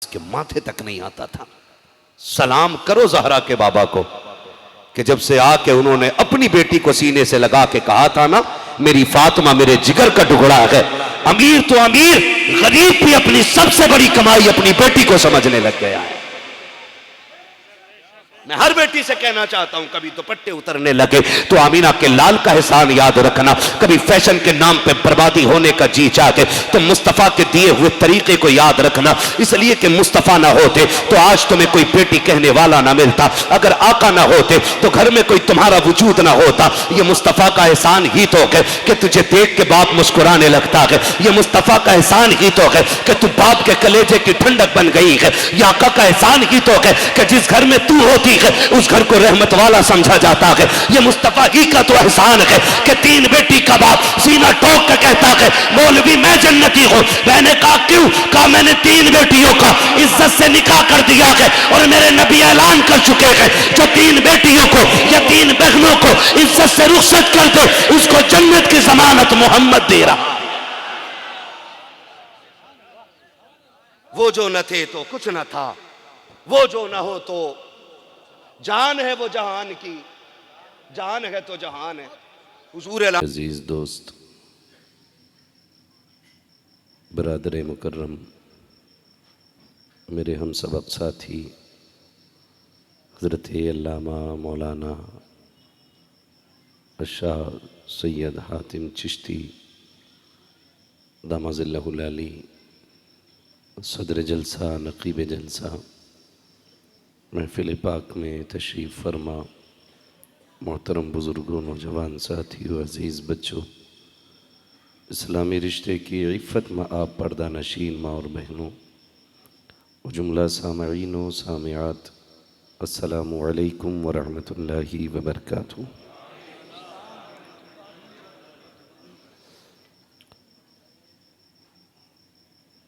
के माथे तक नहीं आता था। सलाम करो ज़हरा के बाबा को कि जब से आके उन्होंने अपनी बेटी को सीने से लगा के कहा था ना, मेरी फातिमा मेरे जिगर का टुकड़ा है। अमीर तो अमीर, गरीब भी अपनी सबसे बड़ी कमाई अपनी बेटी को समझने लग गया है। मैं हर बेटी से कहना चाहता हूं, कभी दुपट्टे उतरने लगे तो आमीना के लाल का एहसान याद रखना। कभी फैशन के नाम पे बर्बादी होने का जी चाहते तो मुस्तफ़ा के दिए हुए तरीके को याद रखना, इसलिए कि मुस्तफ़ा ना होते तो आज तुम्हें कोई बेटी कहने वाला ना मिलता। अगर आका ना होते तो घर में कोई तुम्हारा वजूद ना होता। ये मुस्तफ़ा का एहसान ही तो है कि तुझे देख के बाप मुस्कुराने लगता है। ये मुस्तफ़ा का एहसान ही तो है कि तू बाप के कलेजे की ठंडक बन गई है। ये आका का एहसान ही तो है कि जिस घर में तू होती उस घर को रहमत वाला समझा जाता है। ये मुस्तफा ही का तो एहसान है कि 3 बेटी का बाप सीना ठोक के कहता है मौलवी मैं जन्नती हूं। मैंने कहा क्यों? कहा मैंने 3 बेटियों का इज्जत से निकाह कर दिया है और मेरे नबी ऐलान कर चुके हैं जो 3 बेटियों को या 3 बहनों को इज्जत से रुखसत कर दे उसको जन्नत की जमानत मोहम्मद दे रहा। वो जो न थे तो कुछ न था, वो जो न हो तो जान है, वो जहान की जान है तो जहान है। हुजूर अजीज दोस्त, बरादर मुकर्रम, मेरे हम सबक साथी हज़रत अल्लामा मौलाना शाह सैयद हातिम चिश्ती दामाज़िल्लहुल अली सदर जलसा नक़ीब जलसा महफिल पाक में तशरीफ़ फरमा मोहतरम बुज़ुर्गों, नौजवान साथियों, अज़ीज़ बच्चों, इस्लामी रिश्ते की इफ़्फ़त में आप पर्दा नशीन माँ और बहनों और जुमला सामईन व सामियात, अस्सलामु अलैकुम व रहमतुल्लाहि व बरकातुहू।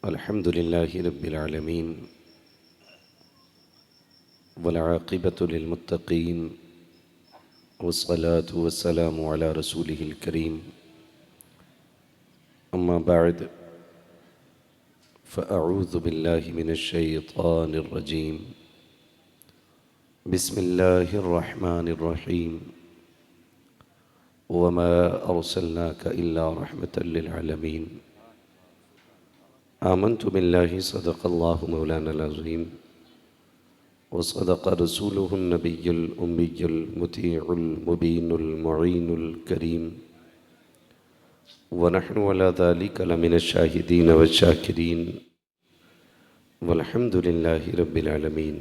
अल्हम्दुलिल्लाहि रब्बिल आलमीन वल आक़िबतु लिल मुत्तक़ीन वस्सलातु वस्सलामु अला रसूलिहिल करीम। अम्मा बअद फ़अऊज़ु बिल्लाहि मिनश शैतानिर रजीम। बिस्मिल्लाहिर रहमानिर रहीम। वमा अर्सलनाका इल्ला रहमतल लिल आलमीन। आमन्तु बिल्लाहि सदक़ल्लाहु मौलानल अज़ीम व सदक़ रसूलुहुन नबियुल उम्मियुल मुतीउल मुबीनुल मुईनुल करीम व नहनु अला ज़ालिका लमिनश शाहिदीन व शाकिरीन वल्हम्दुलिल्लाहि रब्बिल आलमीन।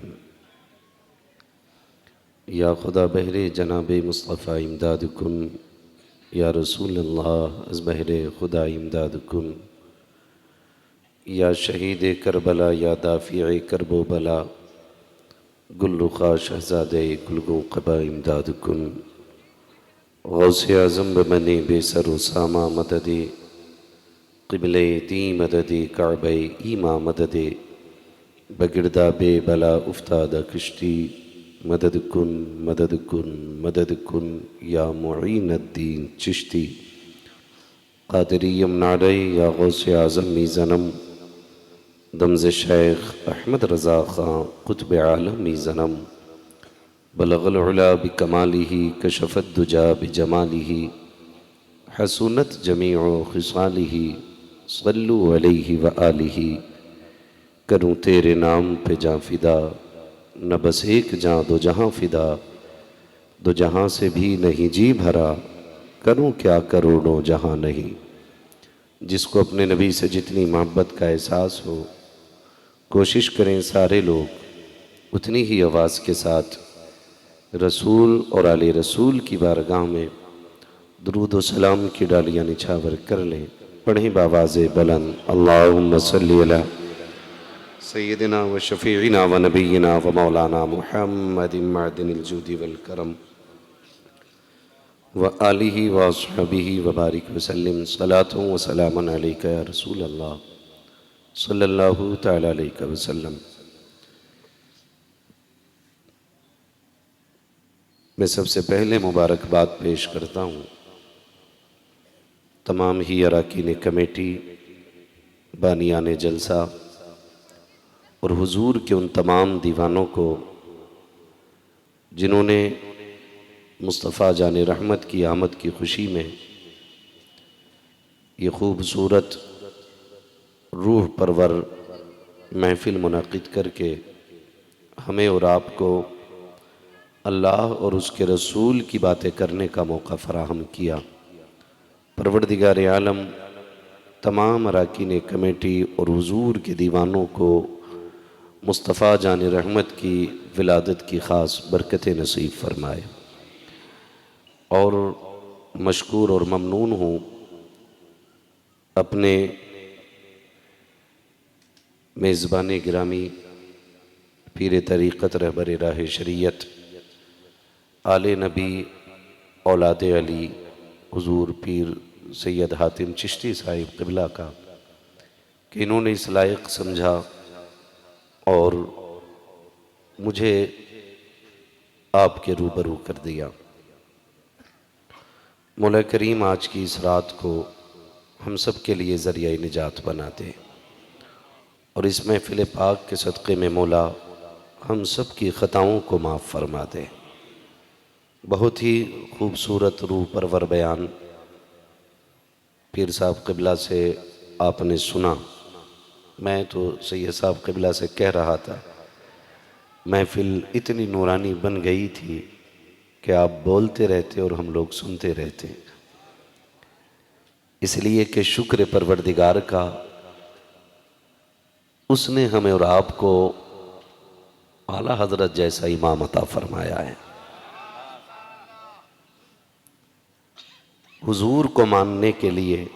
या खुदा बहरे जनाबे मुस्तफ़ा इमदाद कुन, या रसूल अल्लाह अज़ बहरे खुदा इमदाद कुन, या शहीद करबला या दाफ़िए करबो बला, गुल्लुखा शहज़ादे गुलगो क़बा इमदाद कुन। गौसे आज़म बमने बेसर सामा मददे, क़िबले दी मददे काबे ईमा मददे, बगिरदा बे बला उफ्तादा किश्ती, मदद कुन मदद कुन मदद कुन या मुईनुद्दीन चिश्ती। क़ादिरियम नारे या गौसे आज़म मीज़नम, दमज़ शेख अहमद रज़ा ख़ां क़ुत्ब आलम मीज़नम। बलग़ल उला बिकमालिही कशफ़त दुजा बिजमालिही, हसूनत जमीउ ख़िसालिही, सल्लु अलैहि व आलिही। करूँ तेरे नाम पे जाँ फ़िदा, न बस एक जाँ दो जहाँ फ़िदा, दो जहाँ से भी नहीं जी भरा, करूँ क्या करोड़ों जहाँ नहीं। जिसको अपने नबी से जितनी मोहब्बत का एहसास हो, कोशिश करें सारे लोग उतनी ही आवाज़ के साथ रसूल और आले रसूल की बारगाह में दुरूद व सलाम की डालियाँ निछावर कर लें। पढ़ें बावाज़े बुलंद, अल्लाहुम्मा सल्ली अला सय्यदिना व शफ़ीइना व नबीना व मौलाना मुहम्मदिन मअदिनिल जूदि वल करम व आलिही व अस्हाबिही व बारिक वसल्लिम। सलातुन व सलामुन अलैका या रसूल अल्लाह सल्लल्लाहु तआला अलैहि वसल्लम। मैं सबसे पहले मुबारकबाद पेश करता हूँ तमाम ही अरकान कमेटी, बानियान जलसा और हुजूर के उन तमाम दीवानों को जिन्होंने मुस्तफ़ा जान रहमत की आमद की खुशी में ये खूबसूरत रूह परवर महफ़िल मुनक़िद करके हमें और आपको अल्लाह और उसके रसूल की बातें करने का मौका फ़राहम किया। परवरदिगार आलम तमाम अरकान कमेटी और हुजूर के दीवानों को मुस्तफ़ा जान रहमत की विलादत की ख़ास बरकत नसीब फरमाए। और मशकूर और ममनून हूँ अपने मेज़बान गिरामी पीर तरीक़त रहबर राह शरीयत आले नबी औलाद अली हुजूर पीर सैयद हातिम चिश्ती साहिब क़िबला का कि इन्होंने इस लायक समझा और मुझे आपके रूबरू कर दिया। मौला करीम आज की इस रात को हम सब के लिए ज़रिया निजात बना दे और इस महफ़िल पाक के सदक़े में मौला हम सब की ख़ताओं को माफ़ फरमा दे। बहुत ही खूबसूरत रूह परवर बयान पीर साहब क़िबला से आपने सुना। मैं तो सैयद साहब क़िबला से कह रहा था, महफ़िल इतनी नूरानी बन गई थी कि आप बोलते रहते और हम लोग सुनते रहते, इसलिए कि शुक्र परवरदिगार का, उसने हमें और आपको आला हज़रत जैसा इमाम अता फरमाया है। हुजूर को मानने के लिए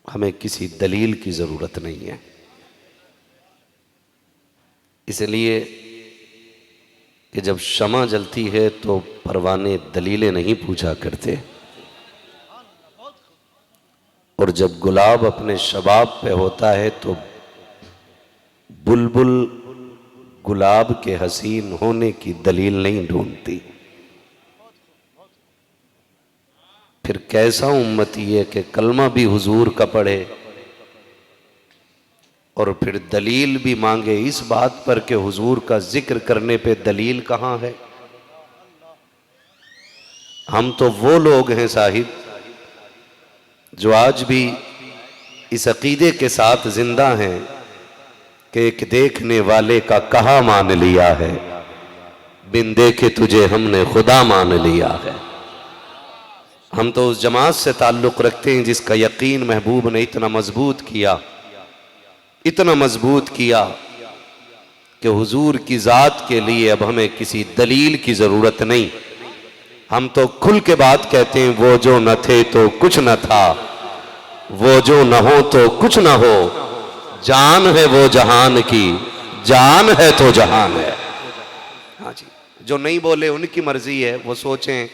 हमें किसी दलील की ज़रूरत नहीं है, इसलिए कि जब शमा जलती है तो परवाने दलीलें नहीं पूछा करते, और जब गुलाब अपने शबाब पे होता है तो बुलबुल गुलाब के हसीन होने की दलील नहीं ढूंढती। फिर कैसा उम्मती है कि कलमा भी हुजूर का पढ़े और फिर दलील भी मांगे इस बात पर कि हुजूर का जिक्र करने पे दलील कहाँ है। हम तो वो लोग हैं साहिब जो आज भी इस अकीदे के साथ जिंदा हैं कि एक देखने वाले का कहा मान लिया है, बिन देखे तुझे हमने खुदा मान लिया है। हम तो उस जमात से ताल्लुक़ रखते हैं जिसका यकीन महबूब ने इतना मजबूत किया, इतना मजबूत किया कि हुजूर की ज़ात के लिए अब हमें किसी दलील की ज़रूरत नहीं। हम तो खुल के बात कहते हैं, वो जो न थे तो कुछ न था, वो जो न हो तो कुछ न हो, जान है वो जहान की, जान है तो जहान है। हाँ जी, जो नहीं बोले उनकी मर्जी है, वो सोचें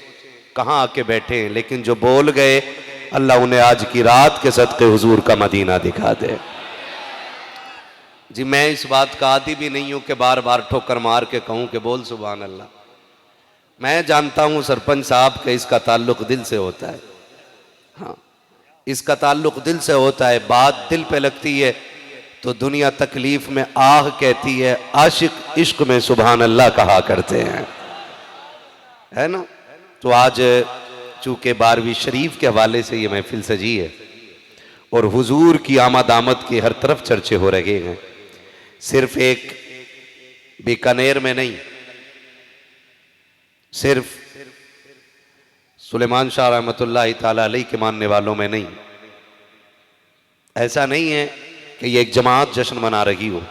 कहाँ आके बैठे हैं, लेकिन जो बोल गए अल्लाह उन्हें आज की रात के सदक़े हुजूर का मदीना दिखा दे। जी मैं इस बात का आदी भी नहीं हूं कि बार बार ठोकर मार के कहूं कि बोल सुभान अल्लाह। मैं जानता हूं सरपंच साहब के इसका ताल्लुक दिल से होता है, हाँ इसका ताल्लुक दिल से होता है। बात दिल पे लगती है तो दुनिया तकलीफ में आह कहती है, आशिक इश्क में सुभान अल्लाह कहा करते हैं, है ना। तो आज चूँकि 12वीं शरीफ के हवाले से ये महफिल सजी है और हुजूर की आमद आमद की हर तरफ चर्चे हो रहे हैं, सिर्फ एक बीकानेर में नहीं, सिर्फ सुलेमान शाह रहमतुल्लाह ताला अलैह के मानने वालों में नहीं, ऐसा नहीं है कि ये एक जमात जश्न मना रही हो,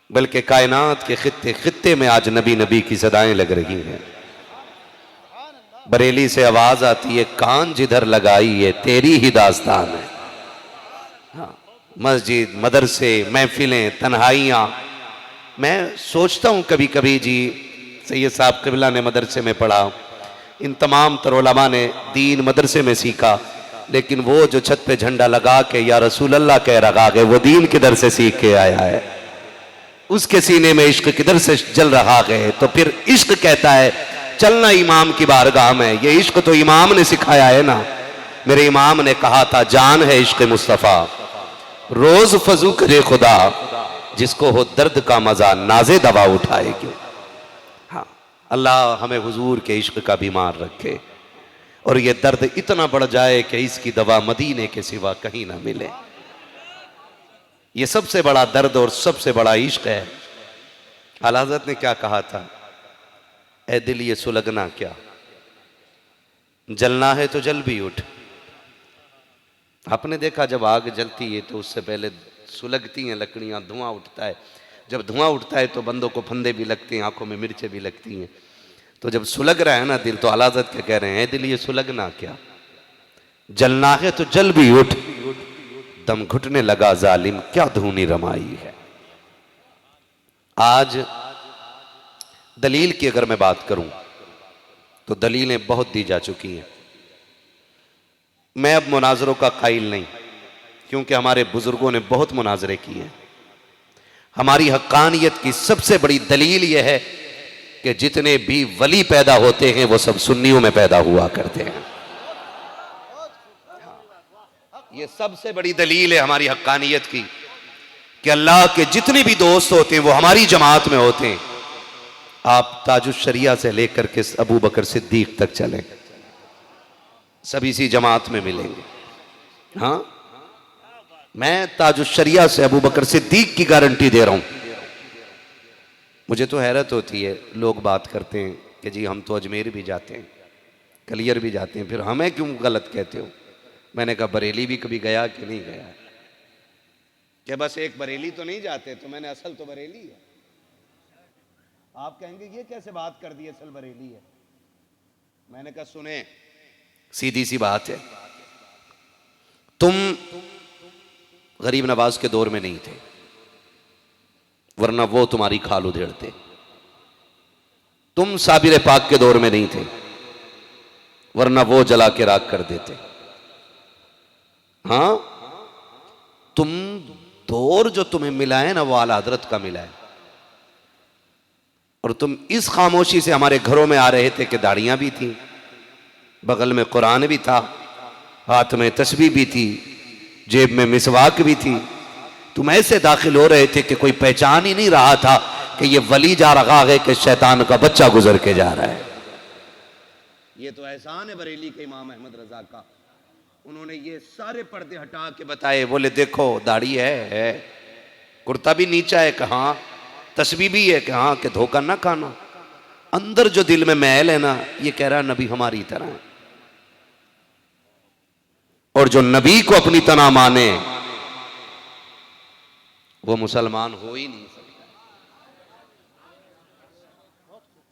बल्कि कायनात के खित्ते खित्ते में आज नबी नबी की सदाएं लग रही हैं। बरेली से आवाज आती है, कान जिधर लगाई ये तेरी ही दास्तान है। हाँ, मस्जिद, मदरसे, महफिलें, तन्हाइयाँ। मैं सोचता हूँ कभी कभी जी, सैयद साहब क़िबला ने मदरसे में पढ़ा, इन तमाम तरोलमा ने दीन मदरसे में सीखा, लेकिन वो जो छत पे झंडा लगा के या रसूल अल्लाह कह रहा है, वो दीन किधर से सीख के आया है, उसके सीने में इश्क किधर से जल रहा है। तो फिर इश्क कहता है चलना इमाम की बारगाह में, ये इश्क तो इमाम ने सिखाया है ना। मेरे इमाम ने कहा था, जान है इश्क मुस्तफ़ा, रोज फजू करे खुदा, जिसको हो दर्द का मजा नाजे दवा उठाए क्यों। हाँ, अल्लाह हमें हुजूर के इश्क का बीमार रखे और ये दर्द इतना बढ़ जाए कि इसकी दवा मदीने के सिवा कहीं ना मिले। ये सबसे बड़ा दर्द और सबसे बड़ा इश्क है। आला हज़रत ने क्या कहा था, ए दिल ये सुलगना क्या, जलना है तो जल भी उठ। आपने देखा जब आग जलती है तो उससे पहले सुलगती हैं लकड़ियां, धुआं उठता है। जब धुआं उठता है तो बंदों को फंदे भी लगती हैं, आंखों में मिर्चें भी लगती हैं। तो जब सुलग रहा है ना दिल, तो आला हज़रत क्या कह रहे हैं, दिल ये सुलगना क्या, जलना है तो जल भी उठ। दम घुटने लगा जालिम, क्या धूनी रमाई है। आज दलील की अगर मैं बात करूं तो दलीलें बहुत दी जा चुकी हैं। मैं अब मुनाजरों का कायल नहीं, क्योंकि हमारे बुजुर्गों ने बहुत मुनाजरे किए हैं। हमारी हक्कानियत की सबसे बड़ी दलील यह है कि जितने भी वली पैदा होते हैं वो सब सुन्नियों में पैदा हुआ करते हैं। ये सबसे बड़ी दलील है हमारी हक्कानियत की कि अल्लाह के जितने भी दोस्त होते हैं वो हमारी जमात में होते हैं। आप ताजुश शरिया से लेकर के अबू बकर सिद्दीक तक चलें, सब इसी जमात में मिलेंगे। हाँ, मैं ताजुश शरिया से अबू बकर सिद्दीक की गारंटी दे रहा हूं। मुझे तो हैरत होती है, लोग बात करते हैं कि जी हम तो अजमेर भी जाते हैं, कलियर भी जाते हैं, फिर हमें क्यों गलत कहते हो। मैंने कहा बरेली भी कभी गया कि नहीं गया, क्या बस एक बरेली तो नहीं जाते, तो मैंने असल तो बरेली है। आप कहेंगे ये कैसे बात कर दी, असल बरेली है। मैंने कहा सुने, सीधी सी बात है, तुम गरीब नवाज के दौर में नहीं थे, वरना वो तुम्हारी खाल उधेड़ते। तुम साबिर पाक के दौर में नहीं थे, वरना वो जला के राख कर देते। हाँ, तुम दौर जो तुम्हें मिला है ना वो आला हजरत का मिला है। और तुम इस खामोशी से हमारे घरों में आ रहे थे कि दाढ़ियां भी थी, बगल में कुरान भी था, हाथ में तस्बीह भी थी, जेब में मिसवाक भी थी। तुम ऐसे दाखिल हो रहे थे कि कोई पहचान ही नहीं रहा था कि ये वली जा रहा है कि शैतान का बच्चा गुजर के जा रहा है। ये तो एहसान है बरेली के इमाम अहमद रजा का, उन्होंने ये सारे पर्दे हटा के बताए। बोले देखो दाढ़ी है, कुर्ता भी नीचा है कहाँ, तस्बीह भी है कहाँ, कि धोखा ना खाना। अंदर जो दिल में मैल है ना, ये कह रहा नबी हमारी तरह है। और जो नबी को अपनी तरह माने वो मुसलमान हो ही नहीं सकता।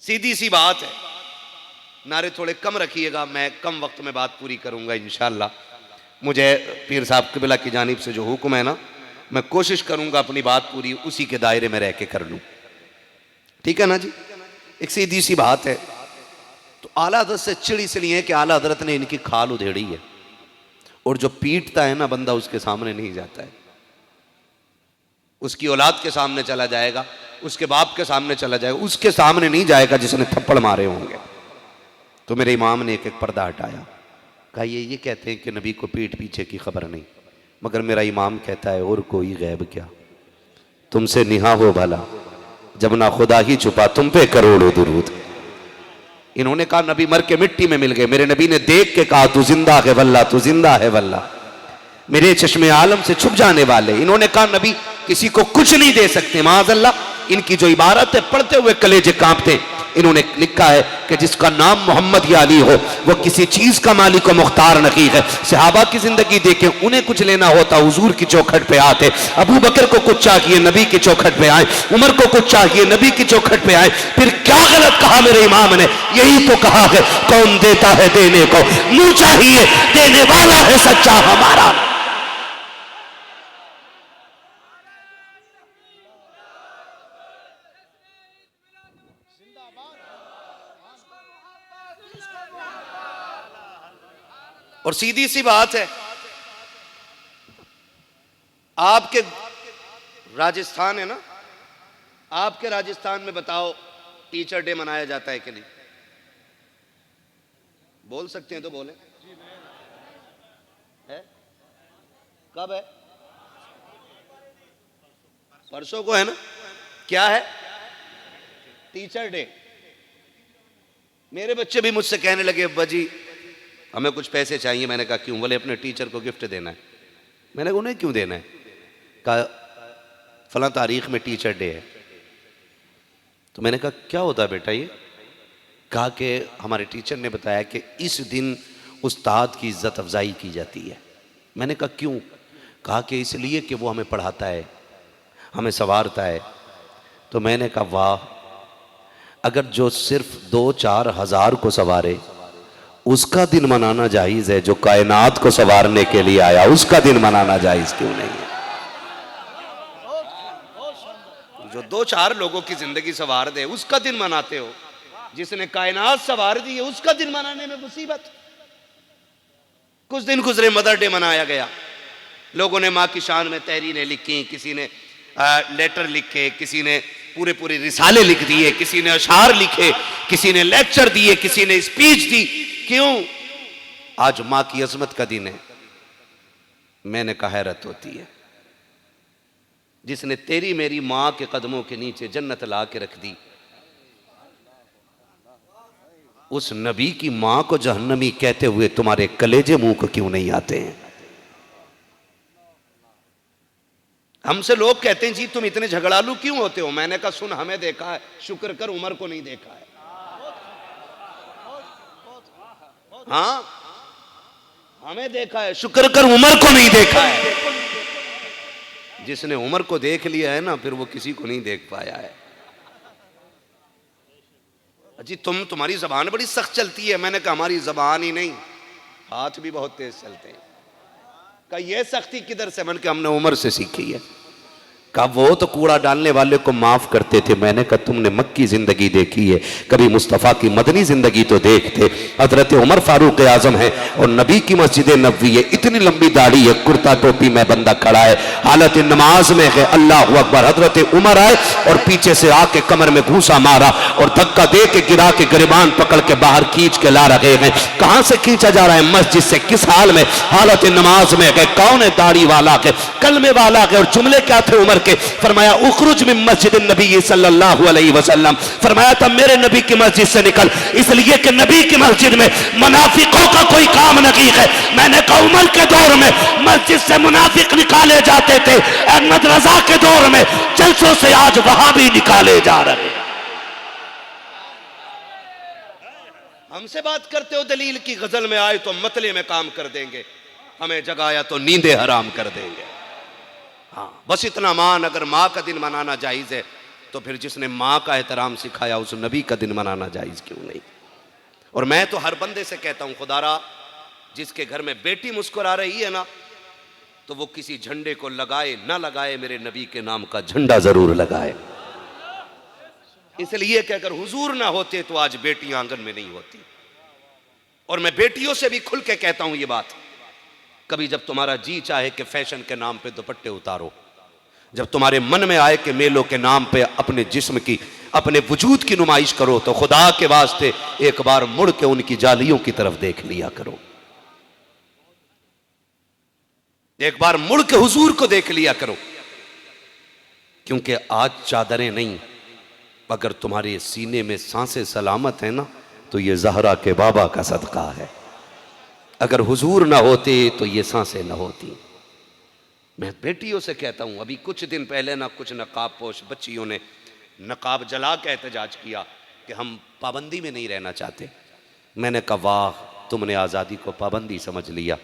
सीधी सी बात है। नारे थोड़े कम रखिएगा, मैं कम वक्त में बात पूरी करूंगा इंशाअल्लाह। मुझे पीर साहब क़िबला की जानिब से जो हुक्म है ना, मैं कोशिश करूंगा अपनी बात पूरी उसी के दायरे में रह के कर लूं। ठीक है ना जी, एक सीधी सी बात है। तो आला हज़रत से चिड़ इसलिए है कि आला हज़रत ने इनकी खाल उधेड़ी है, और जो पीटता है ना बंदा उसके सामने नहीं जाता है। उसकी औलाद के सामने चला जाएगा, उसके बाप के सामने चला जाएगा, उसके सामने नहीं जाएगा जिसने थप्पड़ मारे होंगे। तो मेरे इमाम ने एक एक पर्दा हटाया, कहा ये कहते हैं कि नबी को पीठ पीछे की खबर नहीं, मगर मेरा इमाम कहता है और कोई गैब क्या, तुमसे निहा हो भला, जब ना खुदा ही छुपा तुम पे करोड़ों दुरूद। इन्होंने कहा नबी मर के मिट्टी में मिल गए। मेरे नबी ने देख के कहा तू जिंदा है वल्ला, तू जिंदा है वल्ला, मेरे चश्मे आलम से छुप जाने वाले। इन्होंने कहा नबी किसी को कुछ नहीं दे सकते, माज़अल्लाह। इनकी जो इबारत है पढ़ते हुए कलेजे कांपते। इन्होंने लिखा है कि जिसका नाम मोहम्मद या अली हो वो किसी चीज का मालिक व मुख्तार नहीं है। सहाबा की जिंदगी देखें, उन्हें कुछ लेना होता हुजूर की चौखट पे आते। अबू बकर को कुछ चाहिए नबी की चौखट पे आए, उमर को कुछ चाहिए नबी की चौखट पे आए। फिर क्या गलत कहा मेरे इमाम ने, यही तो कहा है कौन देता है देने को, मुंह चाहिए देने वाला है सच्चा हमारा। और सीधी सी बात है, आपके राजस्थान है ना, आपके राजस्थान में बताओ टीचर डे मनाया जाता है कि नहीं? बोल सकते हैं तो बोले। है कब है? परसों को है ना, क्या है? Teacher day. मेरे बच्चे भी मुझसे कहने लगे, अब्बा जी हमें कुछ पैसे चाहिए। मैंने कहा क्यों? बोले अपने टीचर को गिफ्ट देना है। मैंने कहा उन्हें क्यों देना है? कहा फलां तारीख में टीचर डे है। तो मैंने कहा क्या होता है बेटा ये? कहा कि हमारे टीचर ने बताया कि इस दिन उस्ताद की इज्जत अफजाई की जाती है। मैंने कहा क्यों? कहा कि इसलिए कि वो हमें पढ़ाता है, हमें संवारता है। तो मैंने कहा वाह, अगर जो सिर्फ 2-4 हज़ार को संवारे उसका दिन मनाना जायज़ है, जो कायनात को संवारने के लिए आया उसका दिन मनाना जायज़ क्यों नहीं है? जो 2-4 लोगों की जिंदगी संवार दे उसका दिन मनाते हो, जिसने कायनात संवार दी है उसका दिन मनाने में मुसीबत। कुछ दिन गुजरे मदर डे मनाया गया, लोगों ने माँ की शान में तहरीरें लिखी, किसी ने लेटर लिखे, किसी ने पूरे पूरे रिसाले लिख दिए, किसी ने अशार लिखे, किसी ने लेक्चर दिए, किसी ने स्पीच दी। क्यों? आज माँ की अजमत का दिन है। मैंने कहा हैरत होती है, जिसने तेरी मेरी माँ के कदमों के नीचे जन्नत ला के रख दी, उस नबी की माँ को जहन्नमी कहते हुए तुम्हारे कलेजे मुंह को क्यों नहीं आते हैं? हमसे लोग कहते हैं जी तुम इतने झगड़ालू क्यों होते हो? मैंने कहा सुन, हमें देखा है, शुक्र कर उमर को नहीं देखा है। हाँ, हमें देखा है, शुक्र कर उमर को नहीं देखा है। जिसने उमर को देख लिया है ना, फिर वो किसी को नहीं देख पाया है। जी तुम्हारी जबान बड़ी सख्त चलती है। मैंने कहा हमारी जबान ही नहीं, हाथ भी बहुत तेज चलते हैं। कहा ये सख्ती किधर से? मैंने कहा हमने उमर से सीखी है। कहा वो तो कूड़ा डालने वाले को माफ करते थे। मैंने कहा तुमने मक्की जिंदगी देखी है, कभी मुस्तफ़ा की मदनी जिंदगी तो देखते। हजरत उमर फारूक आजम है और नबी की मस्जिद नबवी है, इतनी लंबी दाढ़ी है, कुर्ता टोपी में बंदा खड़ा है, हालत नमाज में है, अल्लाह अकबर। हजरत उमर आए और पीछे से आके कमर में घूसा मारा और धक्का दे के गिरा के गिरबान पकड़ के बाहर खींच के ला रहे हैं। कहां से खींचा जा रहा है? मस्जिद से। किस हाल में? हालत नमाज में है। कौन है? दाढ़ी वाला के, कलमे वाला के। और जुमले क्या थे उमर के? फरमाया उखरुज मिन मस्जिद नबी सल्लल्लाहु अलैहि वसल्लम, फरमाया था मेरे नबी की मस्जिद से निकल, इसलिए कि नबी की मस्जिद में मुनाफिकों का कोई काम नहीं है। मैंने कहा उमर के दौर में मस्जिद से मुनाफिक निकाले जाते थे, अहमद रजा के दौर में जलसों से आज वहाबी निकाले जा रहे हैं। हमसे बात करते हो दलील की, गजल में आए तो मतले में काम कर देंगे, हमें जगाया तो नींदे हराम कर देंगे। हाँ, बस इतना मान। अगर माँ का दिन मनाना जायज़ है तो फिर जिसने माँ का एहतराम सिखाया उस नबी का दिन मनाना जायज़ क्यों नहीं? और मैं तो हर बंदे से कहता हूँ, खुदारा जिसके घर में बेटी मुस्कुरा रही है ना, तो वो किसी झंडे को लगाए ना लगाए, मेरे नबी के नाम का झंडा जरूर लगाए। इसलिए कि अगर हुजूर ना होते तो आज बेटियां आंगन में नहीं होती। और मैं बेटियों से भी खुल के कहता हूं ये बात, कभी जब तुम्हारा जी चाहे कि फैशन के नाम पे दुपट्टे उतारो, जब तुम्हारे मन में आए कि मेलों के नाम पे अपने जिस्म की, अपने वजूद की नुमाइश करो, तो खुदा के वास्ते एक बार मुड़ के उनकी जालियों की तरफ देख लिया करो, एक बार मुड़ के हुजूर को देख लिया करो। क्योंकि आज चादरें नहीं, अगर तुम्हारे सीने में सांसें सलामत है ना, तो ये ज़हरा के बाबा का सदका है। अगर हुजूर ना होते तो ये सांसें ना होती। मैं बेटियों से कहता हूं, अभी कुछ दिन पहले ना कुछ नकाब पोश बच्चियों ने नकाब जला के एहतजाज किया कि हम पाबंदी में नहीं रहना चाहते। मैंने कहा वाह, तुमने आज़ादी को पाबंदी समझ लिया,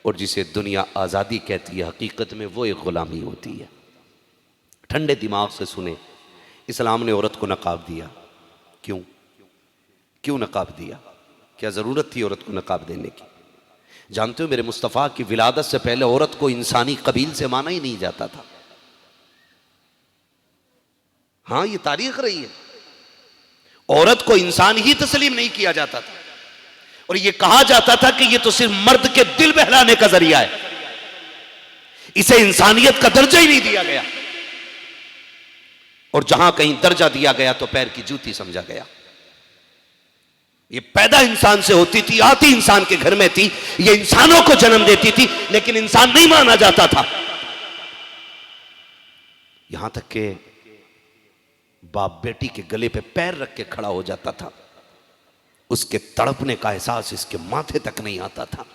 और जिसे दुनिया आज़ादी कहती है हकीकत में वो एक ग़ुलामी होती है। ठंडे दिमाग से सुने, इस्लाम ने औरत को नकाब दिया। क्यों नकाब दिया? क्या ज़रूरत थी औरत को नकाब देने की? जानते हो मेरे मुस्तफ़ा की विलादत से पहले औरत को इंसानी कबील से माना ही नहीं जाता था। हाँ, ये तारीख रही है। औरत को इंसान ही तस्लीम नहीं किया जाता था, और ये कहा जाता था कि ये तो सिर्फ मर्द के दिल बहलाने का जरिया है, इसे इंसानियत का दर्जा ही नहीं दिया गया। और जहां कहीं दर्जा दिया गया तो पैर की जूती समझा गया। ये पैदा इंसान से होती थी, आती इंसान के घर में थी, ये इंसानों को जन्म देती थी, लेकिन इंसान नहीं माना जाता था। यहां तक के बाप बेटी के गले पे पैर रख के खड़ा हो जाता था, उसके तड़पने का एहसास इसके माथे तक नहीं आता था।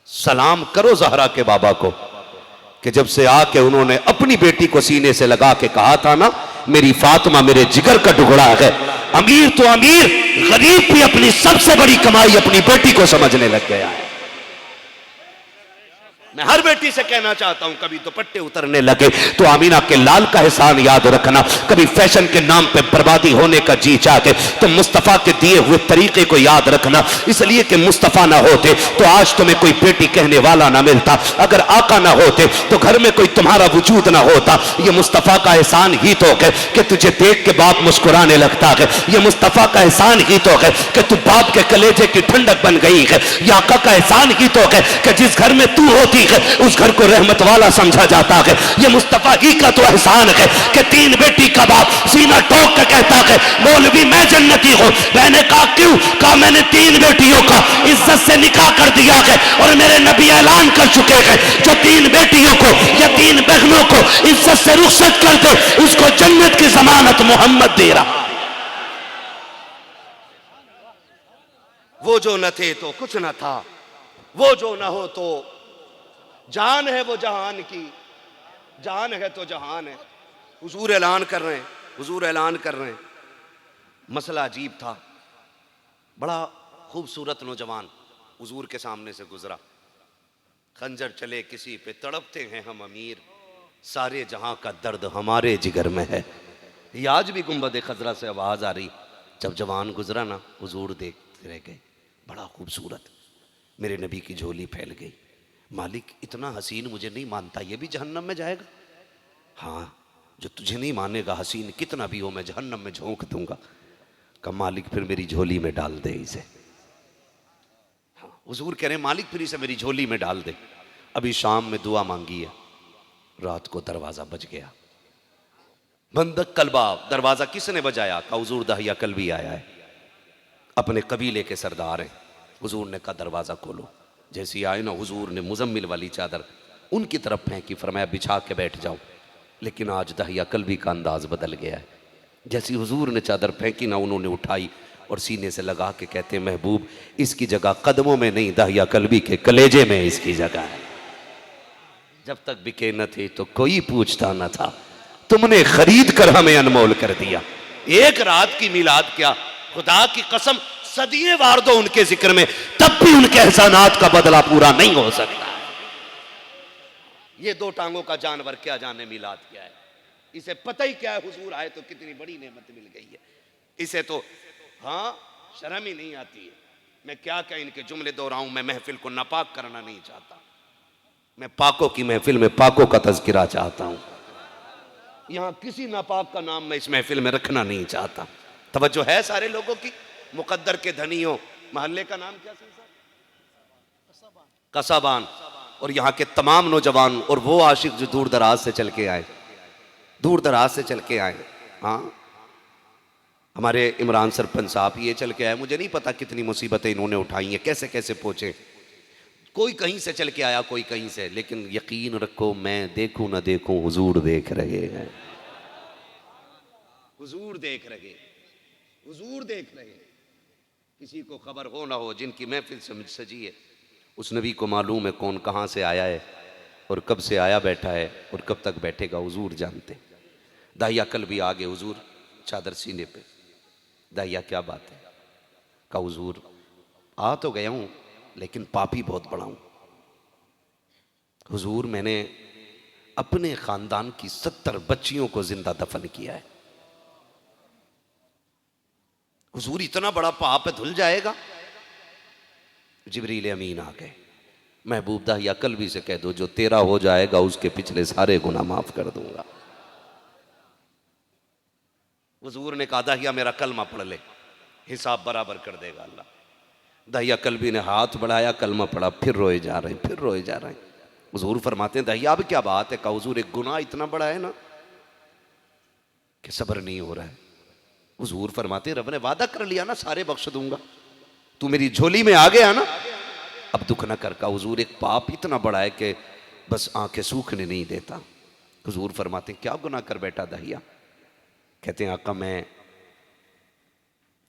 सलाम करो ज़हरा के बाबा को कि जब से आके उन्होंने अपनी बेटी को सीने से लगा के कहा था ना, मेरी फातिमा मेरे जिगर का टुकड़ा है। अमीर तो अमीर, गरीब भी अपनी सबसे बड़ी कमाई अपनी बेटी को समझने लग गया है। मैं हर बेटी से कहना चाहता हूं, कभी दुपट्टे उतरने लगे तो आमीना के लाल का एहसान याद रखना। कभी फैशन के नाम पे बर्बादी होने का जी चाहे तो मुस्तफा के दिए हुए तरीके को याद रखना, इसलिए कि मुस्तफा ना होते तो आज तुम्हें कोई बेटी कहने वाला ना मिलता। अगर आका ना होते तो घर में कोई तुम्हारा वजूद ना होता। ये मुस्तफा का एहसान ही तो है कि तुझे देख के बाप मुस्कुराने लगता है। ये मुस्तफा का एहसान ही तो है कि तू बाप के कलेजे की ठंडक बन गई है। ये आका का एहसान ही तो है कि जिस घर में तू होती उस घर को रहमत वाला समझा जाता है। ये मुस्तफा ही का तो एहसान है कि 3 बेटी का बाप सीना ठोक के कहता है, मौलवी मैं जन्नती हूं। मैंने कहा क्यों? कहा मैंने 3 बेटियों का इज्जत से निकाह कर दिया है और मेरे नबी ऐलान कर चुके हैं, जो 3 बेटियों को या 3 बहनों को इज्जत से रुखसत कर दे उसको जन्नत की जमानत मोहम्मद दे रहा। वो जो न थे तो कुछ न था, वो जो न हो तो जान है, वो जहान की जान है तो जहान है। हुजूर ऐलान कर रहे हैं, हुजूर ऐलान कर रहे हैं। मसला अजीब था। बड़ा खूबसूरत नौजवान हुजूर के सामने से गुजरा। खंजर चले किसी पे तड़पते हैं हम अमीर, सारे जहां का दर्द हमारे जिगर में है। ये आज भी गुंबद खजरा से आवाज आ रही। जब जवान गुजरा ना, हुजूर देखते रह गए, बड़ा खूबसूरत। मेरे नबी की झोली फैल गई। मालिक इतना हसीन मुझे नहीं मानता, ये भी जहन्नम में जाएगा? हाँ, जो तुझे नहीं मानेगा हसीन कितना भी हो, मैं जहन्नम में झोंक दूंगा। कहा मालिक फिर मेरी झोली में डाल दे इसे। हाँ, हुजूर कह रहे हैं मालिक फिर इसे मेरी झोली में डाल दे। अभी शाम में दुआ मांगी है, रात को दरवाजा बज गया। बंदक कलबा, दरवाजा किसने बजाया? कहा हुजूर दहिया कल्बी आया है, अपने कबीले के सरदार हैं। हुजूर ने कहा दरवाजा खोलो। जैसे ही आए ना, हुजूर ने मुजम्मिल वाली चादर उनकी तरफ फेंकी, फरमाया बिछा के बैठ जाओ। लेकिन आज दहिया कल्बी का अंदाज बदल गया है। जैसी हुजूर ने चादर फेंकी ना, उन्होंने उठाई और सीने से लगा के कहते महबूब इसकी जगह कदमों में नहीं, दहिया कल्बी के कलेजे में इसकी जगह है। जब तक बिके न थे तो कोई पूछता न था, तुमने खरीद कर हमें अनमोल कर दिया। एक रात की मिलाद क्या, खुदा की कसम सदियां वार दो उनके जिक्र में, तब भी उनके एहसानात का बदला पूरा नहीं हो सकता। ये 2 टांगों का जानवर क्या जाने मिलाद क्या है, इसे पता ही क्या है हुजूर आए तो कितनी बड़ी नेमत मिल गई है। इसे तो हाँ शर्म ही नहीं आती है। मैं क्या क्या इनके जुमले दोहराऊं। मैं महफिल को नापाक करना नहीं चाहता, मैं पाकों की महफिल में पाकों का तज़किरा चाहता हूं। यहां किसी नापाक का नाम मैं इस महफिल में रखना नहीं चाहता। तवज्जो है सारे लोगों की। मुकद्दर के धनियों, मोहल्ले का नाम क्या है? कसाबान। और यहाँ के तमाम नौजवान और वो आशिक जो दूर दराज से चल के आए, दूर दराज से चल के आए। हाँ, हमारे इमरान सरपंच साहब ये चल के आए, मुझे नहीं पता कितनी मुसीबतें इन्होंने उठाई हैं, कैसे कैसे पहुंचे। कोई कहीं से चल के आया, कोई कहीं से, लेकिन यकीन रखो मैं देखूं ना देखूं हुजूर देख रहे हैं। हुजूर देख रहे, हुजूर देख रहे। किसी को खबर हो ना हो, जिनकी महफिल सजी है उस नबी को मालूम है कौन कहाँ से आया है और कब से आया बैठा है और कब तक बैठेगा, हुजूर जानते। दाहिया कल भी आ गए, हुजूर चादर सीने पे। दाहिया क्या बात है? कहा हुजूर आ तो गया हूँ लेकिन पापी बहुत बड़ा हूँ। हुजूर मैंने अपने खानदान की 70 बच्चियों को जिंदा दफन किया है। हुजूर इतना बड़ा पाप है, धुल जाएगा? जिब्रील अमीन आ गए। महबूब दाहिया कल्बी से कह दो जो तेरा हो जाएगा उसके पिछले सारे गुनाह माफ कर दूंगा। हुजूर ने कहा दाहिया मेरा कलमा पढ़ ले, हिसाब बराबर कर देगा अल्लाह। दाहिया कल्बी ने हाथ बढ़ाया, कलमा पढ़ा, फिर रोए जा रहे हैं, फिर रोए जा रहे हैं। हुजूर फरमाते हैं दाहिया अब क्या बात है? कहा हुजूर एक गुनाह इतना बड़ा है ना कि सब्र नहीं हो रहा है। हुजूर फरमाते रब ने वादा कर लिया ना सारे बख्श दूंगा, तू मेरी झोली में आ गया ना, अब दुख न कर। का हुजूर एक पाप इतना बड़ा है कि बस आंखें सूखने नहीं देता। हुजूर फरमाते हैं क्या गुनाह कर बैठा दहिया? कहते हैं आका मैं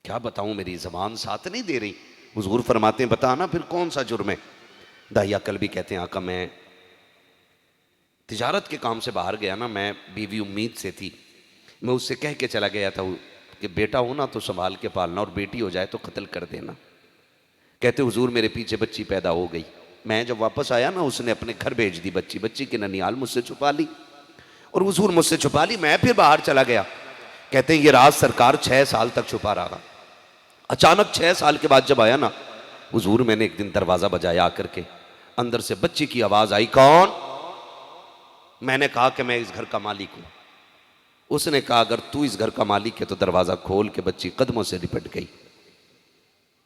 क्या बताऊं, मेरी ज़बान साथ नहीं दे रही। हुजूर फरमाते हैं बता ना फिर कौन सा जुर्म है? दाहिया कल्बी कहते हैं आका मैं तिजारत के काम से बाहर गया ना, मैं बीवी उम्मीद से थी, मैं उससे कह के चला गया था कि बेटा हो ना तो संभाल के पालना और बेटी हो जाए तो कत्ल कर देना। कहते हुजूर मेरे पीछे बच्ची पैदा हो गई, मैं जब वापस आया ना उसने अपने घर भेज दी बच्ची, बच्ची की ननिहाल मुझसे छुपा ली और हुजूर मुझसे छुपा ली, मैं फिर बाहर चला गया। कहते हैं ये राज सरकार 6 साल तक छुपा रहा। अचानक 6 साल के बाद जब आया ना हुजूर, मैंने एक दिन दरवाज़ा बजाया आकर के, अंदर से बच्ची की आवाज़ आई, कौन? मैंने कहा कि मैं इस घर का मालिक हूँ। उसने कहा अगर तू इस घर का मालिक है तो दरवाज़ा खोल के, बच्ची कदमों से लिपट गई।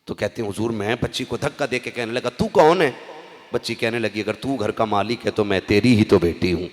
तो कहते हैं हुजूर मैं बच्ची को धक्का दे के कहने लगा तू कौन है? बच्ची कहने लगी अगर तू घर का मालिक है तो मैं तेरी ही तो बेटी हूँ।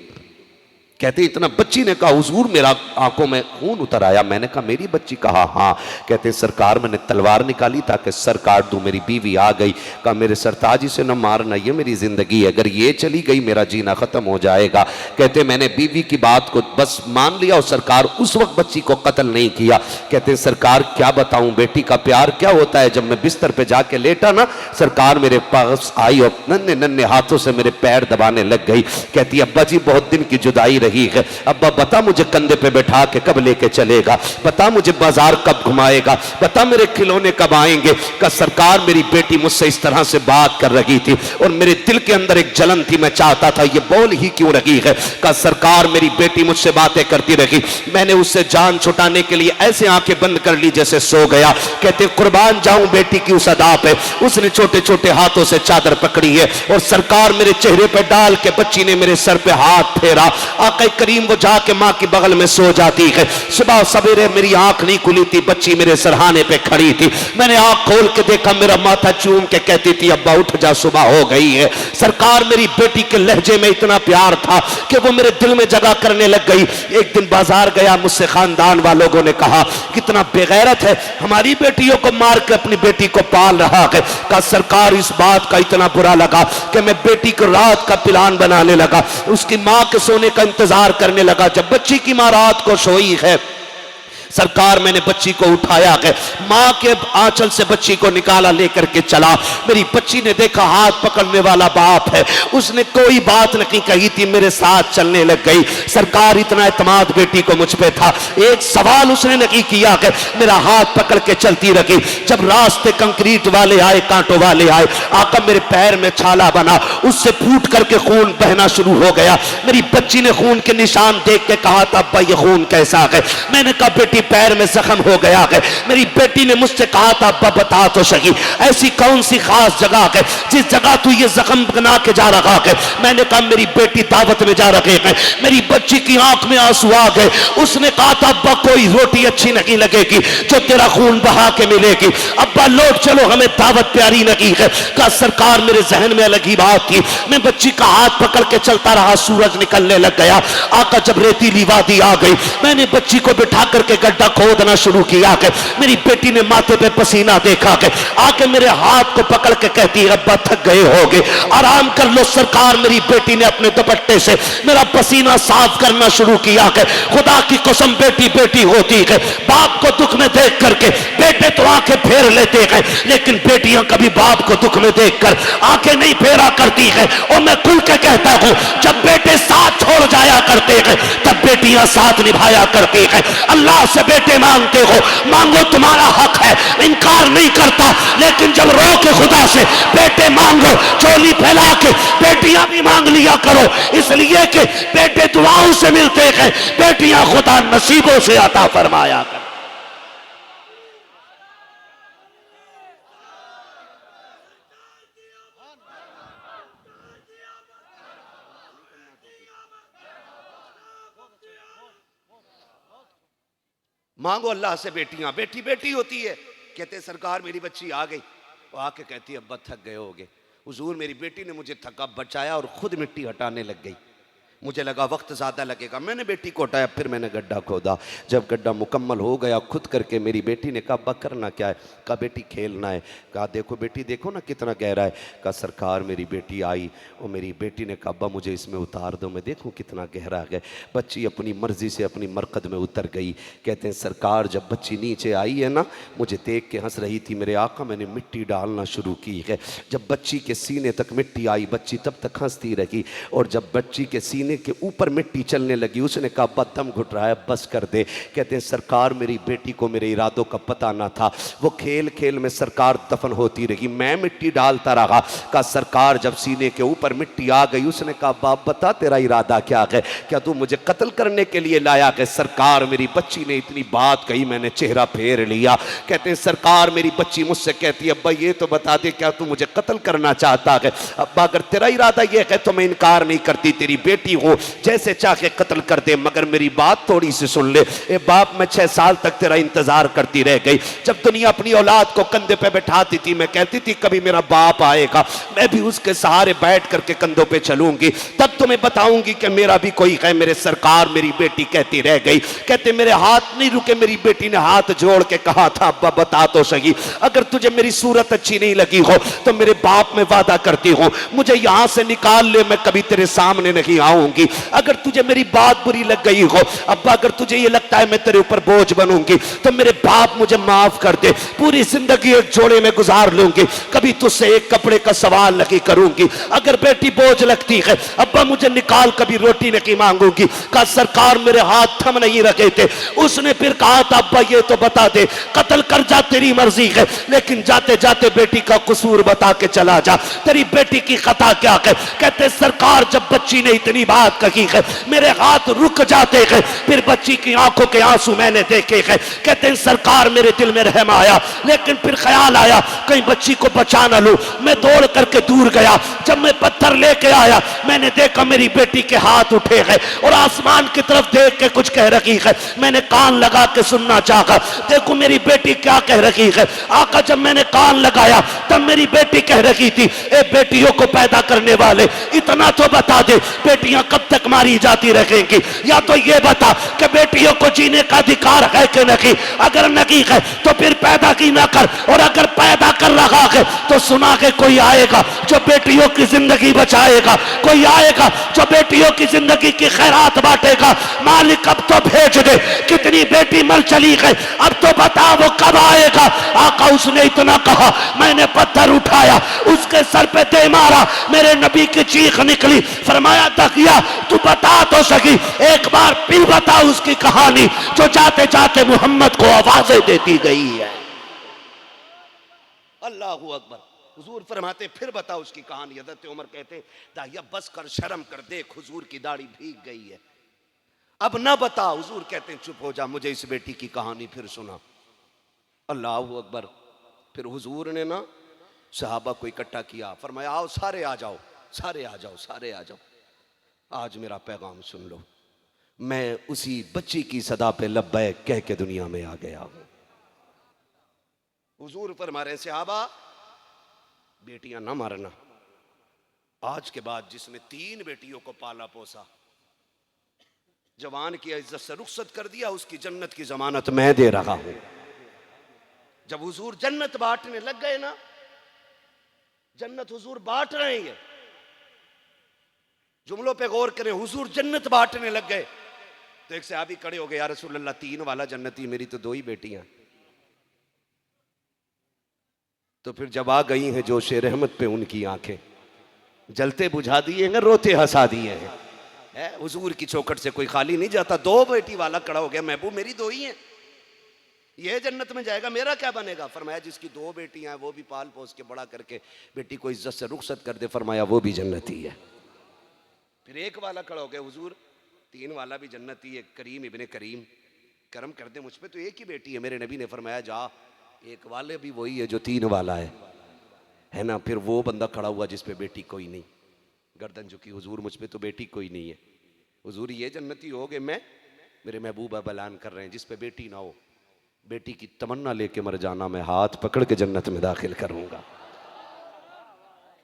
कहते इतना बच्ची ने कहा हुजूर मेरा आंखों में खून उतर आया। मैंने कहा मेरी बच्ची? कहा हाँ। कहते सरकार मैंने तलवार निकाली ताकि सर काट दूं, मेरी बीवी आ गई। कहा मेरे सरताज इसे न मारना, ये मेरी जिंदगी है, अगर ये चली गई मेरा जीना खत्म हो जाएगा। कहते मैंने बीवी की बात को बस मान लिया और सरकार उस वक्त बच्ची को कत्ल नहीं किया। कहते सरकार क्या बताऊं बेटी का प्यार क्या होता है। जब मैं बिस्तर पे जाके लेटा ना, सरकार मेरे पास आई और नन्हे नन्हे हाथों से मेरे पैर दबाने लग गई। कहती अब्बा जी बहुत दिन की जुदाई रही है, अब्बा बता मुझे कंधे पे बैठा के कब लेके चलेगा, बता मुझे बाजार कब घुमाएगा, बता मेरे खिलौने कब आएंगे। का सरकार मेरी बेटी मुझसे इस तरह से बात कर रही थी और मेरे दिल के अंदर एक जलन थी, मैं चाहता था ये बोल ही क्यों रही है। का सरकार मेरी बेटी मुझसे बातें करती रही, मैंने उससे जान छुटाने के लिए ऐसे आंखें बंद कर ली जैसे सो गया। कहते कुर्बान जाऊं बेटी की उस अदा पे, उसने छोटे छोटे हाथों से चादर पकड़ी है और सरकार मेरे चेहरे पे डाल के बच्ची ने मेरे सर पे हाथ फेरा। आका करीम वो जाके माँ के बगल में सो जाती है। सुबह सवेरे मेरी आंख नहीं खुली थी, बच्ची मेरे सरहाने पे खड़ी थी। मैंने आंख खोल के देखा, मेरा माथा चूम के कहती थी अब्बा उठ जा सुबह हो गई है। सरकार मेरी बेटी के लहजे में इतना प्यार था कि वो मेरे दिल में जगह करने लग गई। एक दिन बाजार गया, मुझसे खानदान वालों ने कहा कितना बेगैरत है, हमारी बेटियों को मार के अपनी बेटी को पाल रहा है। का सरकार इस बात का इतना बुरा लगा कि मैं बेटी को रात का प्लान बनाने लगा, उसकी माँ के सोने का इंतजार करने लगा। जब बच्ची की मां रात को सोई है, सरकार मैंने बच्ची को उठाया है, माँ के आंचल से बच्ची को निकाला लेकर के चला। मेरी बच्ची ने देखा हाथ पकड़ने वाला बाप है, उसने कोई बात नहीं कही थी, मेरे साथ चलने लग गई। सरकार इतना एतमाद बेटी को मुझ पे था, एक सवाल उसने नहीं किया कि मेरा हाथ पकड़ के चलती रही। जब रास्ते कंक्रीट वाले आए, कांटों वाले आए, आका मेरे पैर में छाला बना, उससे फूट करके खून बहना शुरू हो गया। मेरी बच्ची ने खून के निशान देख के कहा था अब्बा ये खून कैसा है। मैंने कहा बेटी पैर में जख्म हो गया है। मेरी बेटी ने मुझसे कहा था अब्बा बता तो सही ऐसी कौन सी खास जगह है जिस जगह तू ये जख्म बना के जा रहा है। मैंने कहा मेरी बेटी दावत में जा रहे हैं। मेरी बच्ची की आंख में आंसू आ गए, उसने कहा था अब्बा कोई रोटी अच्छी नहीं लगेगी जो तेरा खून बहा के मिलेगी, अब्बा लौट चलो हमें दावत प्यारी नहीं है। का सरकार मेरे जहन में अलग ही बात थी। मैं बच्ची का हाथ पकड़ के चलता रहा, सूरज निकलने लग गया। आका जब रेतीली वादी आ गई, मैंने बच्ची को बिठा करके गड्ढा खोदना शुरू किया कि मेरी बेटी ने माथे पे पसीना देखा कि आके मेरे हाथ को पकड़ के कहती है अब्बा थक गए होगे आराम कर लो। सरकार मेरी बेटी ने अपने दुपट्टे से मेरा पसीना साफ करना शुरू किया कि खुदा की कसम बेटी बेटी होती है। बाप को दुख में देख करके बेटे तो आंखें फेर लेते हैं, लेकिन बेटियां कभी बाप को दुख में देखकर आंखें नहीं फेरा करती है। और मैं खुल के कहता हूं जब बेटे साथ छोड़ जाया करते हैं तब बेटियां साथ निभाया करती हैं। अल्लाह से बेटे मांगते हो, मांगो तुम्हारा हक है, इनकार नहीं करता, लेकिन जब रो के खुदा से बेटे मांगो, चोली फैला के बेटियां भी मांग लिया करो, इसलिए कि बेटे दुआओं से मिलते हैं, बेटियां खुदा नसीबों से अता फरमाया कर। मांगो अल्लाह से बेटियां, बेटी बेटी होती है। कहते सरकार मेरी बच्ची आ गई, वो आके कहती है अब्बा थक गए होगे। हुजूर मेरी बेटी ने मुझे थका बचाया और खुद मिट्टी हटाने लग गई। मुझे लगा वक्त ज़्यादा लगेगा, मैंने बेटी को उठाया, फिर मैंने गड्ढा खोदा। जब गड्ढा मुकम्मल हो गया खुद करके, मेरी बेटी ने कहा अब्बा करना क्या है? कहा बेटी खेलना है। कहा देखो बेटी देखो ना कितना गहरा है। कहा सरकार मेरी बेटी आई और मेरी बेटी ने कहा अब्बा मुझे इसमें उतार दो, मैं देखूँ कितना गहरा है। बच्ची अपनी मर्ज़ी से अपनी मरकद में उतर गई। कहते हैं सरकार जब बच्ची नीचे आई है ना, मुझे देख के हंस रही थी। मेरे आका मैंने मिट्टी डालना शुरू की है। जब बच्ची के सीने तक मिट्टी आई, बच्ची तब तक हंसती रही, और जब बच्ची के सीने के ऊपर मिट्टी चलने लगी, उसने कहा अब्बा दम घुट रहा है, बस कर दे। कहते हैं सरकार मेरी बेटी को मेरे इरादों का पता ना था, वो खेल खेल में सरकार दफन होती रही, मैं मिट्टी डालता रहा। कहा सरकार जब सीने के ऊपर मिट्टी आ गई, उसने कहा बाप बता तेरा इरादा क्या है? क्या तू मुझे कत्ल करने के लिए लाया है? सरकार मेरी बच्ची ने इतनी बात कही, मैंने चेहरा फेर लिया। कहते हैं सरकार मेरी बच्ची मुझसे कहती है अब्बा ये तो बता दे क्या तू मुझे कत्ल करना चाहता है? अब्बा अगर तेरा इरादा ये है तो मैं इनकार नहीं करती, तेरी बेटी हो, जैसे चाहे कत्ल कर दे, मगर मेरी बात थोड़ी सी सुन ले। ए बाप मैं 6 साल तक तेरा इंतजार करती रह गई। जब दुनिया अपनी औलाद को कंधे पे बैठाती थी, मैं कहती थी कभी मेरा बाप आएगा, मैं भी उसके सहारे बैठ करके कंधों पे चलूंगी, तब तुम्हें बताऊंगी कि मेरा भी कोई है। मेरे सरकार मेरी बेटी कहती रह गई। कहते मेरे हाथ नहीं रुके, मेरी बेटी ने हाथ जोड़ के कहा था अब्बा बता तो सही, अगर तुझे मेरी सूरत अच्छी नहीं लगी हो तो मेरे बाप में वादा करती हूँ मुझे यहां से निकाल ले, मैं कभी तेरे सामने नहीं आऊंगी। अगर तुझे मेरी बात बुरी लग गई हो अब्बा, अगर तुझे ये लगता है मैं तेरे ऊपर बोझ बनूंगी, तो मेरे बाप मुझे माफ कर दे, पूरी जिंदगी एक जोड़े में गुजार लूंगी, कभी तुझसे एक कपड़े का सवाल नहीं करूंगी। अगर बेटी बोझ लगती है अब्बा मुझे निकाल, कभी रोटी नहीं मांगूंगी। कहा सरकार मेरे हाथ थम नहीं रखे थे। उसने फिर कहा था अब्बा ये तो बता दे, कत्ल कर जा तेरी मर्जी है, लेकिन जाते जाते बेटी का कसूर बता के चला जा, तेरी बेटी की खता क्या है? कहते सरकार जब बच्ची ने इतनी बात कही है मेरे हाथ रुक जाते हैं, फिर बच्ची की आंखों के आंसू मैंने देखे हैं। कहते हैं सरकार मेरे दिल में रहम आया, लेकिन फिर ख्याल आया कहीं बच्ची को बचा ना लूं, मैं दौड़ करके दूर गया। जब मैं पत्थर लेके आया मैंने देखा मेरी बेटी के हाथ उठे हैं और आसमान की तरफ देख के कुछ कह रही है। मैंने कान लगा के सुनना चाहा, देखो मेरी बेटी क्या कह रही है। आका जब मैंने कान लगाया तब मेरी बेटी कह रही थी ए बेटियों को पैदा करने वाले इतना तो बता दे बेटियां कब तक मारी जाती रहेंगी, या तो ये बता कि बेटियों को जीने का अधिकार है कि नहीं, अगर नहीं है तो फिर पैदा की ना कर, और अगर पैदा कर रहा है तो सुना के कोई आएगा जो बेटियों की जिंदगी बचाएगा, कोई आएगा जो बेटियों की जिंदगी की खैरात बांटेगा। मालिक अब तो भेज दे, कितनी बेटी मर चली है अब तो बता वो कब आएगा। आका उसने इतना कहा, मैंने पत्थर उठाया उसके सर पे दे मारा, मेरे नबी की चीख निकली। फरमाया तकिया तू बता तो सकी, एक बार फिर बता उसकी कहानी जो जाते जाते मोहम्मद को आवाजें देती गई है। अल्लाह अकबर। हुजूर फरमाते फिर बता उसकी कहानी। हज़रत उमर कहते दाहिया बस कर, शर्म कर, देख हुजूर की दाढ़ी भीग गई है, अब ना बता। हुजूर कहते हैं चुप हो जा, मुझे इस बेटी की कहानी फिर सुना। अल्लाह अकबर। फिर हुजूर ने ना सहाबा को इकट्ठा किया, फरमाया आओ सारे आ जाओ, सारे आ जाओ, सारे आ जाओ, आज मेरा पैगाम सुन लो। मैं उसी बच्ची की सदा पे लब्बैक कह के दुनिया में आ गया हूं। हुजूर फरमा रहे सहाबा बेटियां ना मारना, आज के बाद जिसने 3 बेटियों को पाला पोसा, जवान की इज्जत से रुखसत कर दिया, उसकी जन्नत की जमानत मैं दे रहा हूं। जब हुजूर जन्नत बांटने लग गए ना, जन्नत हुजूर बांट रहे हैं, जुमलों पे गौर करें, हुजूर जन्नत बांटने लग गए तो एक सहाबी खड़े हो गए, या रसूल अल्लाह 3 वाला जन्नती, मेरी तो 2 ही बेटियां। तो फिर जब आ गई हैं जोशे रहमत पे उनकी आंखें, जलते बुझा दिए हैं, रोते हंसा दिए हैं। हुजूर की चौखट से कोई खाली नहीं जाता। 2 बेटी वाला खड़ा हो गया, महबूब मेरी 2 ही हैं, ये जन्नत में जाएगा, मेरा क्या बनेगा? फरमाया जिसकी 2 बेटियां हैं वो भी पाल पोस के बड़ा करके बेटी को इज्जत से रुखसत कर दे, फरमाया वो भी जन्नती है। फिर 1 वाला खड़ा हो गया, हुजूर 3 वाला भी जन्नती है, करीम इब्ने करीम, करम कर दे मुझ पे, तो 1 ही बेटी है। मेरे नबी ने फरमाया जा, 1 वाले भी वही है जो 3 वाला है ना। फिर वो बंदा खड़ा हुआ जिस पे बेटी कोई नहीं, गर्दन झुकी, हुजूर मुझ पे तो बेटी कोई नहीं है। हुजूर ये जन्नती हो गए, मैं मेरे महबूब अब ऐलान कर रहे हैं जिस पे बेटी ना हो, बेटी की तमन्ना लेके मर जाना, मैं हाथ पकड़ के जन्नत में दाखिल करूंगा।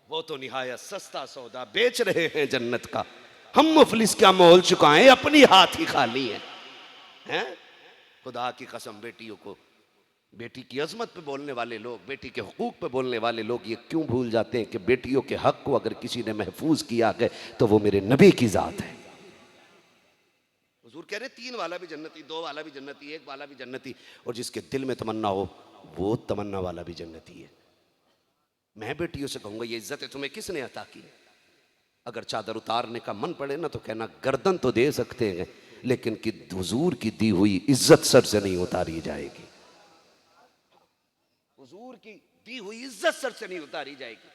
वो तो निहायत सस्ता सौदा बेच रहे हैं जन्नत का। हम मुफलिस क्या मोल चुकाएं, अपनी हाथ ही खाली हैं। खुदा की कसम, बेटियों को, बेटी की अजमत पे बोलने वाले लोग, बेटी के हुकूक पे बोलने वाले लोग ये क्यों भूल जाते हैं कि बेटियों के हक को अगर किसी ने महफूज किया है तो वो मेरे नबी की जात है। हुजूर कह रहे 3 वाला भी जन्नती, 2 वाला भी जन्नती, 1 वाला भी जन्नती, और जिसके दिल में तमन्ना हो वो तमन्ना वाला भी जन्नती है। मैं बेटियों से कहूंगा ये इज्जत तुम्हें किसने अता की? अगर चादर उतारने का मन पड़े ना तो कहना गर्दन तो दे सकते हैं, लेकिन कि हुजूर की दी हुई इज्जत सर से नहीं उतारी जाएगी। हुजूर की दी हुई इज्जत सर से नहीं उतारी जाएगी।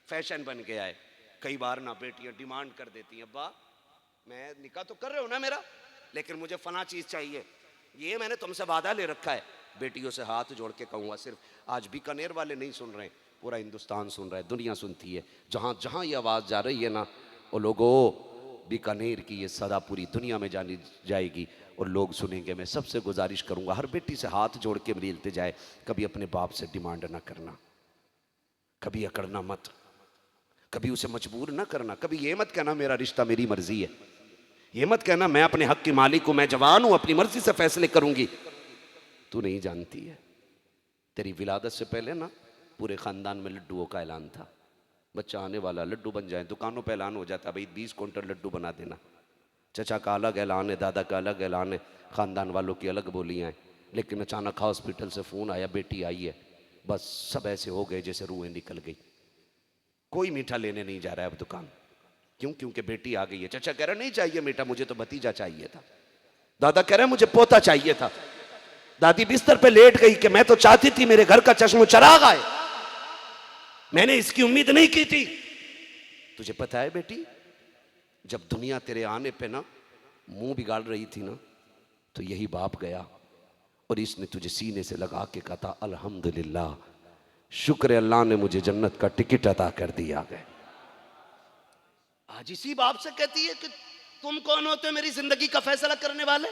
फैशन बन गया है, कई बार ना बेटियां डिमांड कर देती हैं, अब्बा मैं निकाह तो कर रहे हो ना मेरा, लेकिन मुझे फला चीज चाहिए, ये मैंने तुमसे वादा ले रखा है। बेटियों से हाथ जोड़ के कहूंगा, सिर्फ आज बीकानेर वाले नहीं सुन रहे, पूरा हिंदुस्तान सुन रहा है, दुनिया सुनती है। जहां जहां ये आवाज जा रही है ना, वो लोगों, बीकानेर की ये सदा पूरी दुनिया में जानी जाएगी और लोग सुनेंगे। मैं सबसे गुजारिश करूंगा, हर बेटी से हाथ जोड़ के मिलते जाए, कभी अपने बाप से डिमांड ना करना, कभी अकड़ना मत, कभी उसे मजबूर ना करना, कभी ये मत कहना मेरा रिश्ता मेरी मर्जी है, ये मत कहना मैं अपने हक की मालिक हूं, मैं जवान हूं, अपनी मर्जी से फैसले करूंगी। तू नहीं जानती है, तेरी विलादत से पहले ना पूरे खानदान में लड्डुओं का ऐलान था, बच्चा आने वाला लड्डू बन जाए। दुकानों पे ऐलान हो जाता, भाई 20 क्विंटल लड्डू बना देना। चचा का अलग ऐलान है, दादा का अलग ऐलान है, खानदान वालों की अलग बोलियां हैं। लेकिन अचानक हॉस्पिटल से फोन आया, बेटी आई है, बस सब ऐसे हो गए जैसे रूहें निकल गई। कोई मीठा लेने नहीं जा रहा है अब दुकान, क्यों? क्योंकि बेटी आ गई है। चचा कह रहा नहीं चाहिए मीठा, मुझे तो भतीजा चाहिए था। दादा कह रहा मुझे पोता चाहिए था। दादी बिस्तर पे लेट गई कि मैं तो चाहती थी मेरे घर का चश्मो चराग आए, मैंने इसकी उम्मीद नहीं की थी। तुझे पता है बेटी, जब दुनिया तेरे आने पे ना मुंह बिगाड़ रही थी ना, तो यही बाप गया और इसने तुझे सीने से लगा के कहा था, अल्हम्दुलिल्लाह, शुक्र है अल्लाह ने मुझे जन्नत का टिकट अता कर दिया गया। आज इसी बाप से कहती है कि तुम कौन होते हो मेरी जिंदगी का फैसला करने वाले?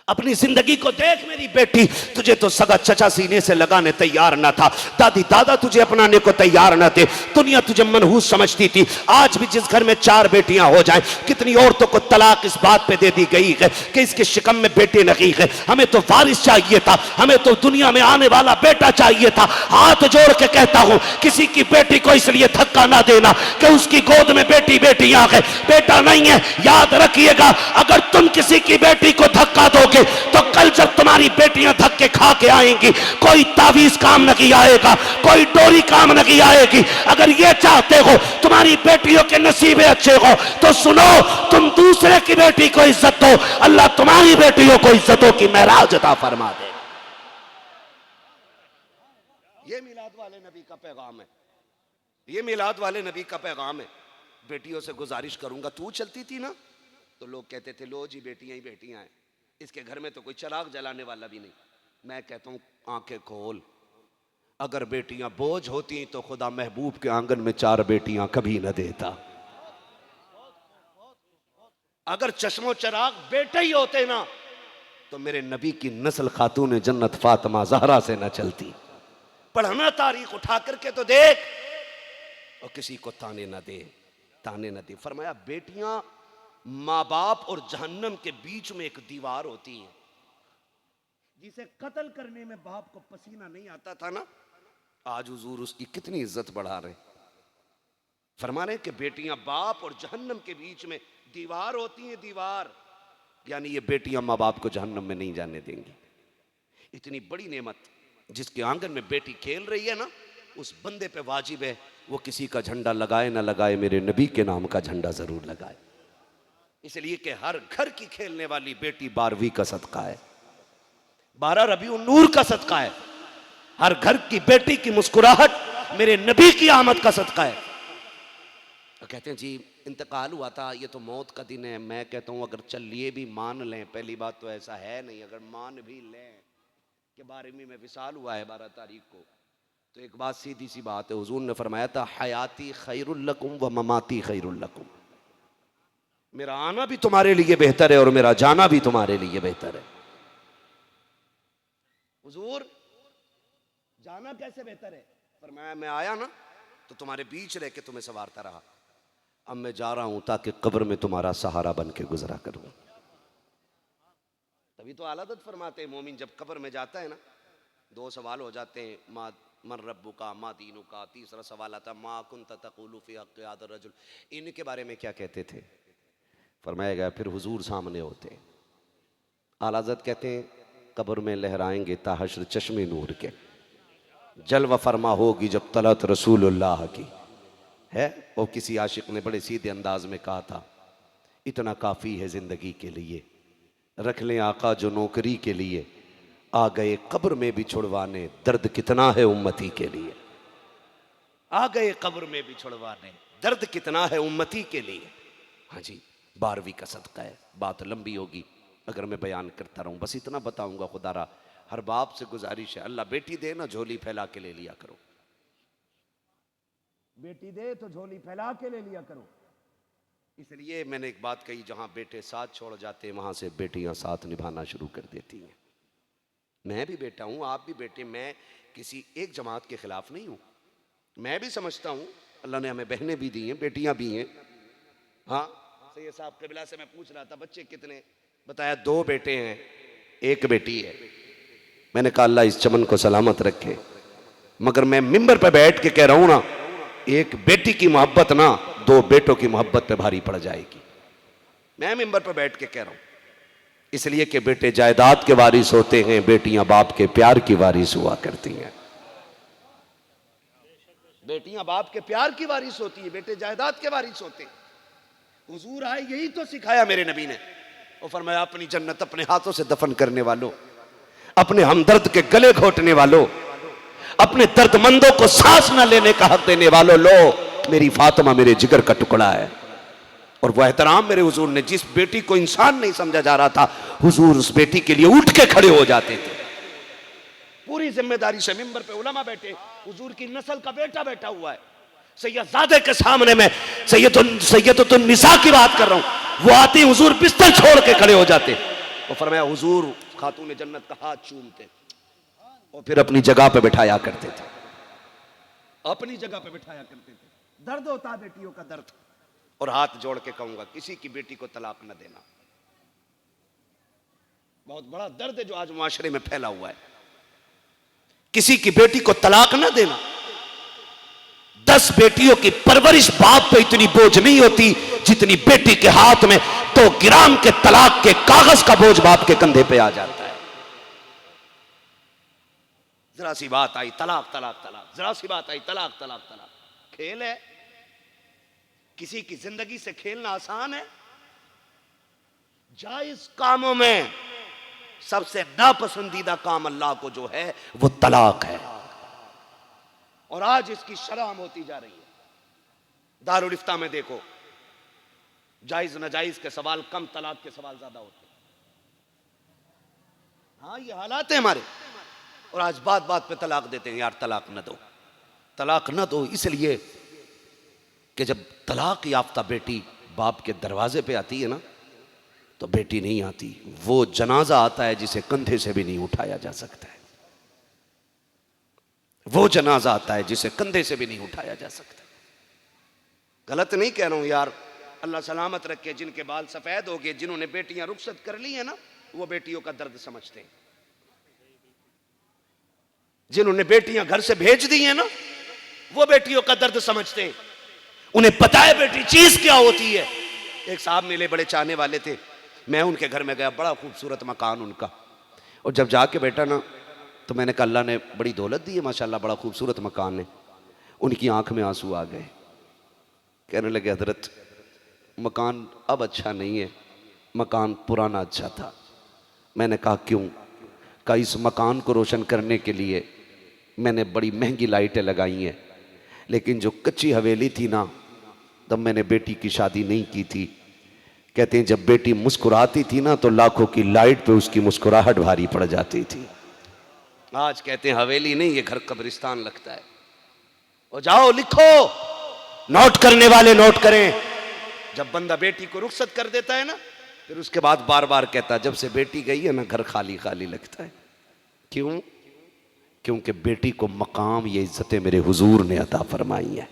अपनी जिंदगी को देख मेरी बेटी, तुझे तो सगा चचा सीने से लगाने तैयार ना था, दादी दादा तुझे अपनाने को तैयार ना थे, दुनिया तुझे मनहूस समझती थी। आज भी जिस घर में 4 बेटियां हो जाएं, कितनी औरतों को तलाक इस बात पे दे दी गई है कि इसके शिकम में बेटे नहीं है, हमें तो वारिस चाहिए था, हमें तो दुनिया में आने वाला बेटा चाहिए था। हाथ जोड़ के कहता हूं, किसी की बेटी को इसलिए धक्का ना देना कि उसकी गोद में बेटी बेटियां है, बेटा नहीं है। याद रखिएगा, अगर तुम किसी की बेटी को धक्का दोगे तो कल जब तुम्हारी बेटियां धक्के खा के आएंगी, कोई तावीज काम नहीं आएगा, कोई डोरी काम नहीं आएगी। अगर ये चाहते हो तुम्हारी बेटियों के नसीबे अच्छे हो तो सुनो, तुम दूसरे की बेटी को इज्जत दो, अल्लाह तुम्हारी बेटियों को इज्जतों की महराज अता फरमा दे। ये मिलाद वाले नबी का पैगाम है, ये मिलाद वाले नबी का पैगाम है। बेटियों से गुजारिश करूंगा, तू चलती थी ना तो लोग कहते थे लो जी बेटियां ही बेटियां हैं, इसके घर में तो कोई चिराग जलाने वाला भी नहीं। मैं कहता हूं आंखें खोल, अगर बेटियां बोझ होती तो खुदा महबूब के आंगन में 4 बेटियां कभी न देता। अगर चश्मो चिराग बेटे ही होते ना तो मेरे नबी की नस्ल खातून जन्नत फातिमा जहरा से न चलती। पढ़ना तारीख उठा करके तो देख, और किसी को ताने न दे, ताने न दे। फरमाया बेटियां माँ बाप और जहन्नम के बीच में एक दीवार होती है, जिसे कत्ल करने में बाप को पसीना नहीं आता था ना, आज हुजूर उसकी कितनी इज्जत बढ़ा रहे। फरमा रहे कि बेटियां बाप और जहन्नम के बीच में दीवार होती हैं, दीवार, यानी ये बेटियां माँ बाप को जहन्नम में नहीं जाने देंगी। इतनी बड़ी नेमत जिसके आंगन में बेटी खेल रही है ना, उस बंदे पे वाजिब है वो किसी का झंडा लगाए ना लगाए, मेरे नबी के नाम का झंडा जरूर लगाए। इसलिए कि हर घर की खेलने वाली बेटी 12वीं का सदका है, 12 रबीउन नूर का सदका है। हर घर की बेटी की मुस्कुराहट मेरे नबी की आमद का सदका है। तो कहते हैं जी इंतकाल हुआ था, ये तो मौत का दिन है। मैं कहता हूं अगर चलिए भी मान लें, पहली बात तो ऐसा है नहीं, अगर मान भी लें कि 12वीं में विसाल हुआ है 12 तारीख को, तो एक बात सीधी सी बात है, हुजूर ने फरमाया था हयाती खैरुल लकुम व ममाती खैरुल लकुम, मेरा आना भी तुम्हारे लिए बेहतर है और मेरा जाना भी तुम्हारे लिए बेहतर है। हुजूर जाना कैसे बेहतर है? फरमाया मैं आया ना तो तुम्हारे बीच रह के तुम्हें संवारता रहा, अब मैं जा रहा हूं ताकि कब्र में तुम्हारा सहारा बन के गुजरा करूं। तभी तो आला हज़रत फरमाते हैं मोमिन जब कब्र में जाता है ना, दो सवाल हो जाते हैं, मा मन रब्बु का, मा दीनु का। तीसरा सवाल आता मा कुन्त तक़ूलु फ़ी हक़्क़ि हाज़ा रजुल, इनके बारे में क्या कहते थे। फरमाया गया फिर हुजूर सामने होते। आला हज़रत कहते हैं कब्र में लहराएंगे ताहश्र चश्मे नूर के, जलवा फरमा होगी जब तलत रसूलुल्लाह की है। और किसी आशिक ने बड़े सीधे अंदाज में कहा था, इतना काफ़ी है ज़िंदगी के लिए, रख लें आका जो नौकरी के लिए, आ गए कब्र में भी छुड़वाने, दर्द कितना है उम्मती के लिए। आ गए कब्र में भी छुड़वाने, दर्द कितना है उम्मती के लिए। हाँ जी, 12वीं का सदका है, बात लंबी होगी अगर मैं बयान करता रहूं। बस इतना बताऊंगा, खुदारा हर बाप से गुजारिश है, अल्लाह बेटी दे ना झोली फैला के ले लिया करो, बेटी दे तो झोली फैला के ले लिया करो। इसलिए मैंने एक बात कही, जहां बेटे साथ छोड़ जाते हैं वहां से बेटियां साथ निभाना शुरू कर देती हैं। मैं भी बेटा हूं, आप भी बेटे, मैं किसी एक जमात के खिलाफ नहीं हूं। मैं भी समझता हूं अल्लाह ने हमें बहनें भी दी हैं, बेटियां भी हैं। हाँ, सैयद साहब कबिला से मैं पूछ रहा था बच्चे कितने, बताया 2 बेटे हैं 1 बेटी है। मैंने कहा अल्लाह इस चमन को सलामत रखे, मगर मैं मिंबर पर बैठ के कह रहा हूं ना, एक बेटी की मोहब्बत ना 2 बेटों की मोहब्बत पे भारी पड़ जाएगी। मैं मिंबर पर बैठ के कह रहा हूं, इसलिए कि बेटे जायदाद के वारिस होते हैं, बेटियां बाप के प्यार की वारिस हुआ करती हैं। बेटियां बाप के प्यार की वारिस होती है, बेटे जायदाद के वारिस होते हैं। हुजूर आए यही तो सिखाया मेरे नबी ने, और फरमाया अपनी जन्नत अपने हाथों से दफन करने वालों, अपने हमदर्द के गले घोटने वालों, अपने दर्दमंदों को सांस न लेने का हक देने वालों, लो मेरी फातिमा मेरे जिगर का टुकड़ा है। और वह एहतराम मेरे हुजूर ने, जिस बेटी को इंसान नहीं समझा जा रहा था, हुजूर उस बेटी के लिए उठ के खड़े हो जाते थे पूरी जिम्मेदारी से। मिंबर पे उलमा बैठे, हुजूर की नस्ल का बेटा बैठा हुआ है, सैयदजादे के सामने मैं सैयदतुन निसा की बात कर रहा हूं, वो आते हुजूर बिस्तर छोड़ के खड़े हो जाते। वो फरमाया हुजूर खातून जन्नत का हाथ चूमते और फिर अपनी जगह पे बिठाया करते थे, अपनी जगह पे बिठाया करते थे। दर्द होता बेटियों का दर्द। और हाथ जोड़ के कहूंगा किसी की बेटी को तलाक न देना, बहुत बड़ा दर्द है जो आज मुआशरे में फैला हुआ है। किसी की बेटी को तलाक न देना। 10 बेटियों की परवरिश बाप पे इतनी बोझ नहीं होती जितनी बेटी के हाथ में 2 ग्राम के तलाक के कागज का बोझ बाप के कंधे पे आ जाता है। जरा सी बात आई तलाक तलाक तलाक, जरा सी बात आई तलाक तलाक तलाक। खेल है, किसी की जिंदगी से खेलना आसान है। जायज कामों में सबसे नापसंदीदा काम अल्लाह को जो है वो तलाक है, और आज इसकी शराम होती जा रही है। दारुल इफ्ता में देखो, जायज नाजायज के सवाल कम, तलाक के सवाल ज्यादा होते हैं। हाँ, ये हालात है हमारे। और आज बात बात पे तलाक देते हैं, यार तलाक न दो, तलाक न दो। इसलिए कि जब तलाक याफ्ता बेटी बाप के दरवाजे पे आती है ना, तो बेटी नहीं आती, वो जनाजा आता है जिसे कंधे से भी नहीं उठाया जा सकता है। वो जनाजा आता है जिसे कंधे से भी नहीं उठाया जा सकता। गलत नहीं कह रहा हूं यार, अल्लाह सलामत रखे। जिनके बाल सफेद हो गए, जिन्होंने बेटियां रुखसत कर ली है ना, वो बेटियों का दर्द समझते हैं। जिन्होंने बेटियां घर से भेज दी है ना, वो बेटियों का दर्द समझते हैं। उन्हें पता है बेटी चीज क्या होती है। एक साहब मिले, बड़े चाहने वाले थे, मैं उनके घर में गया, बड़ा खूबसूरत मकान उनका। और जब जाके बैठा ना, तो मैंने कहा अल्लाह ने बड़ी दौलत दी है माशाल्लाह, बड़ा खूबसूरत मकान है। उनकी आंख में आंसू आ गए, कहने लगे हजरत मकान अब अच्छा नहीं है, मकान पुराना अच्छा था। मैंने कहा क्यों? कहा इस मकान को रोशन करने के लिए मैंने बड़ी महंगी लाइटें लगाई हैं, लेकिन जो कच्ची हवेली थी ना, तब मैंने बेटी की शादी नहीं की थी। कहते हैं जब बेटी मुस्कुराती थी ना, तो लाखों की लाइट पे उसकी मुस्कुराहट भारी पड़ जाती थी। आज कहते हैं हवेली नहीं, ये घर कब्रिस्तान लगता है। और जाओ लिखो, नोट करने वाले नोट करें। जब बंदा बेटी को रुखसत कर देता है ना, फिर उसके बाद बार बार कहता है जब से बेटी गई है ना, घर खाली खाली लगता है। क्यों? क्योंकि बेटी को मकाम, ये इज्जतें मेरे हुजूर ने अता फरमाई है।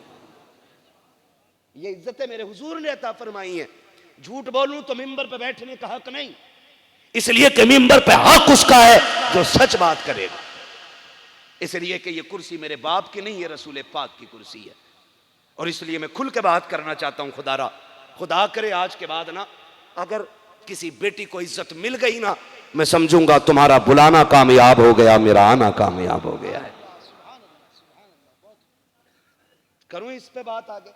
ये इज्जतें मेरे हुजूर ने अता फरमाई हैं। झूठ बोलूं तो मिंबर पे बैठने का हक नहीं, इसलिए कि मिंबर पे हक उसका है जो सच बात करेगा। इसलिए कि ये कुर्सी मेरे बाप की नहीं, ये रसूल पाक की कुर्सी है। और इसलिए मैं खुल के बात करना चाहता हूं। खुदा करे आज के बाद ना अगर किसी बेटी को इज्जत मिल गई ना, मैं समझूंगा तुम्हारा बुलाना कामयाब हो गया, मेरा आना कामयाब हो गया है। करूं इस पे बात आगे,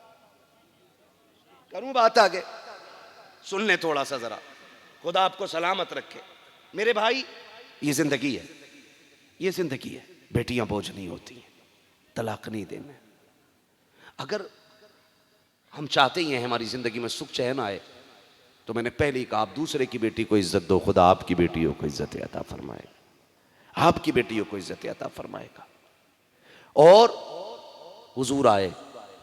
करूं बात आगे? सुन ले थोड़ा सा जरा। खुदा आपको सलामत रखे मेरे भाई। ये जिंदगी है, ये जिंदगी है। बेटियां बोझ नहीं होती हैं, तलाक नहीं देना। अगर हम चाहते ही हैं हमारी जिंदगी में सुख चैन आए, तो मैंने पहले ही कहा, आप दूसरे की बेटी को इज्जत दो, खुदा आपकी बेटियों को इज्जत अता फरमाएगा, आपकी बेटियों को इज्जत अता फरमाएगा। और हुजूर आए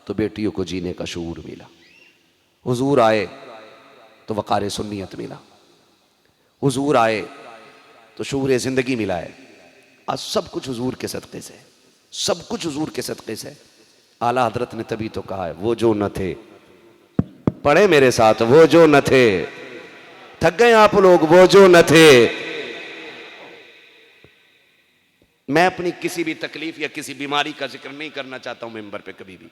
तो बेटियों को जीने का शऊर मिला, हुजूर आए तो वक़ार सुन्नियत मिला, हुजूर आए तो शऊर जिंदगी मिला है। आज सब कुछ हुजूर के सदक़े से, सब कुछ हुजूर के सदक़े से। आला हजरत ने तभी तो कहा है, वो जो न थे, पढ़े मेरे साथ, वो जो न थे, थक गए आप लोग, वो जो न थे। मैं अपनी किसी भी तकलीफ या किसी बीमारी का जिक्र नहीं करना चाहता हूं मेंबर पे कभी भी।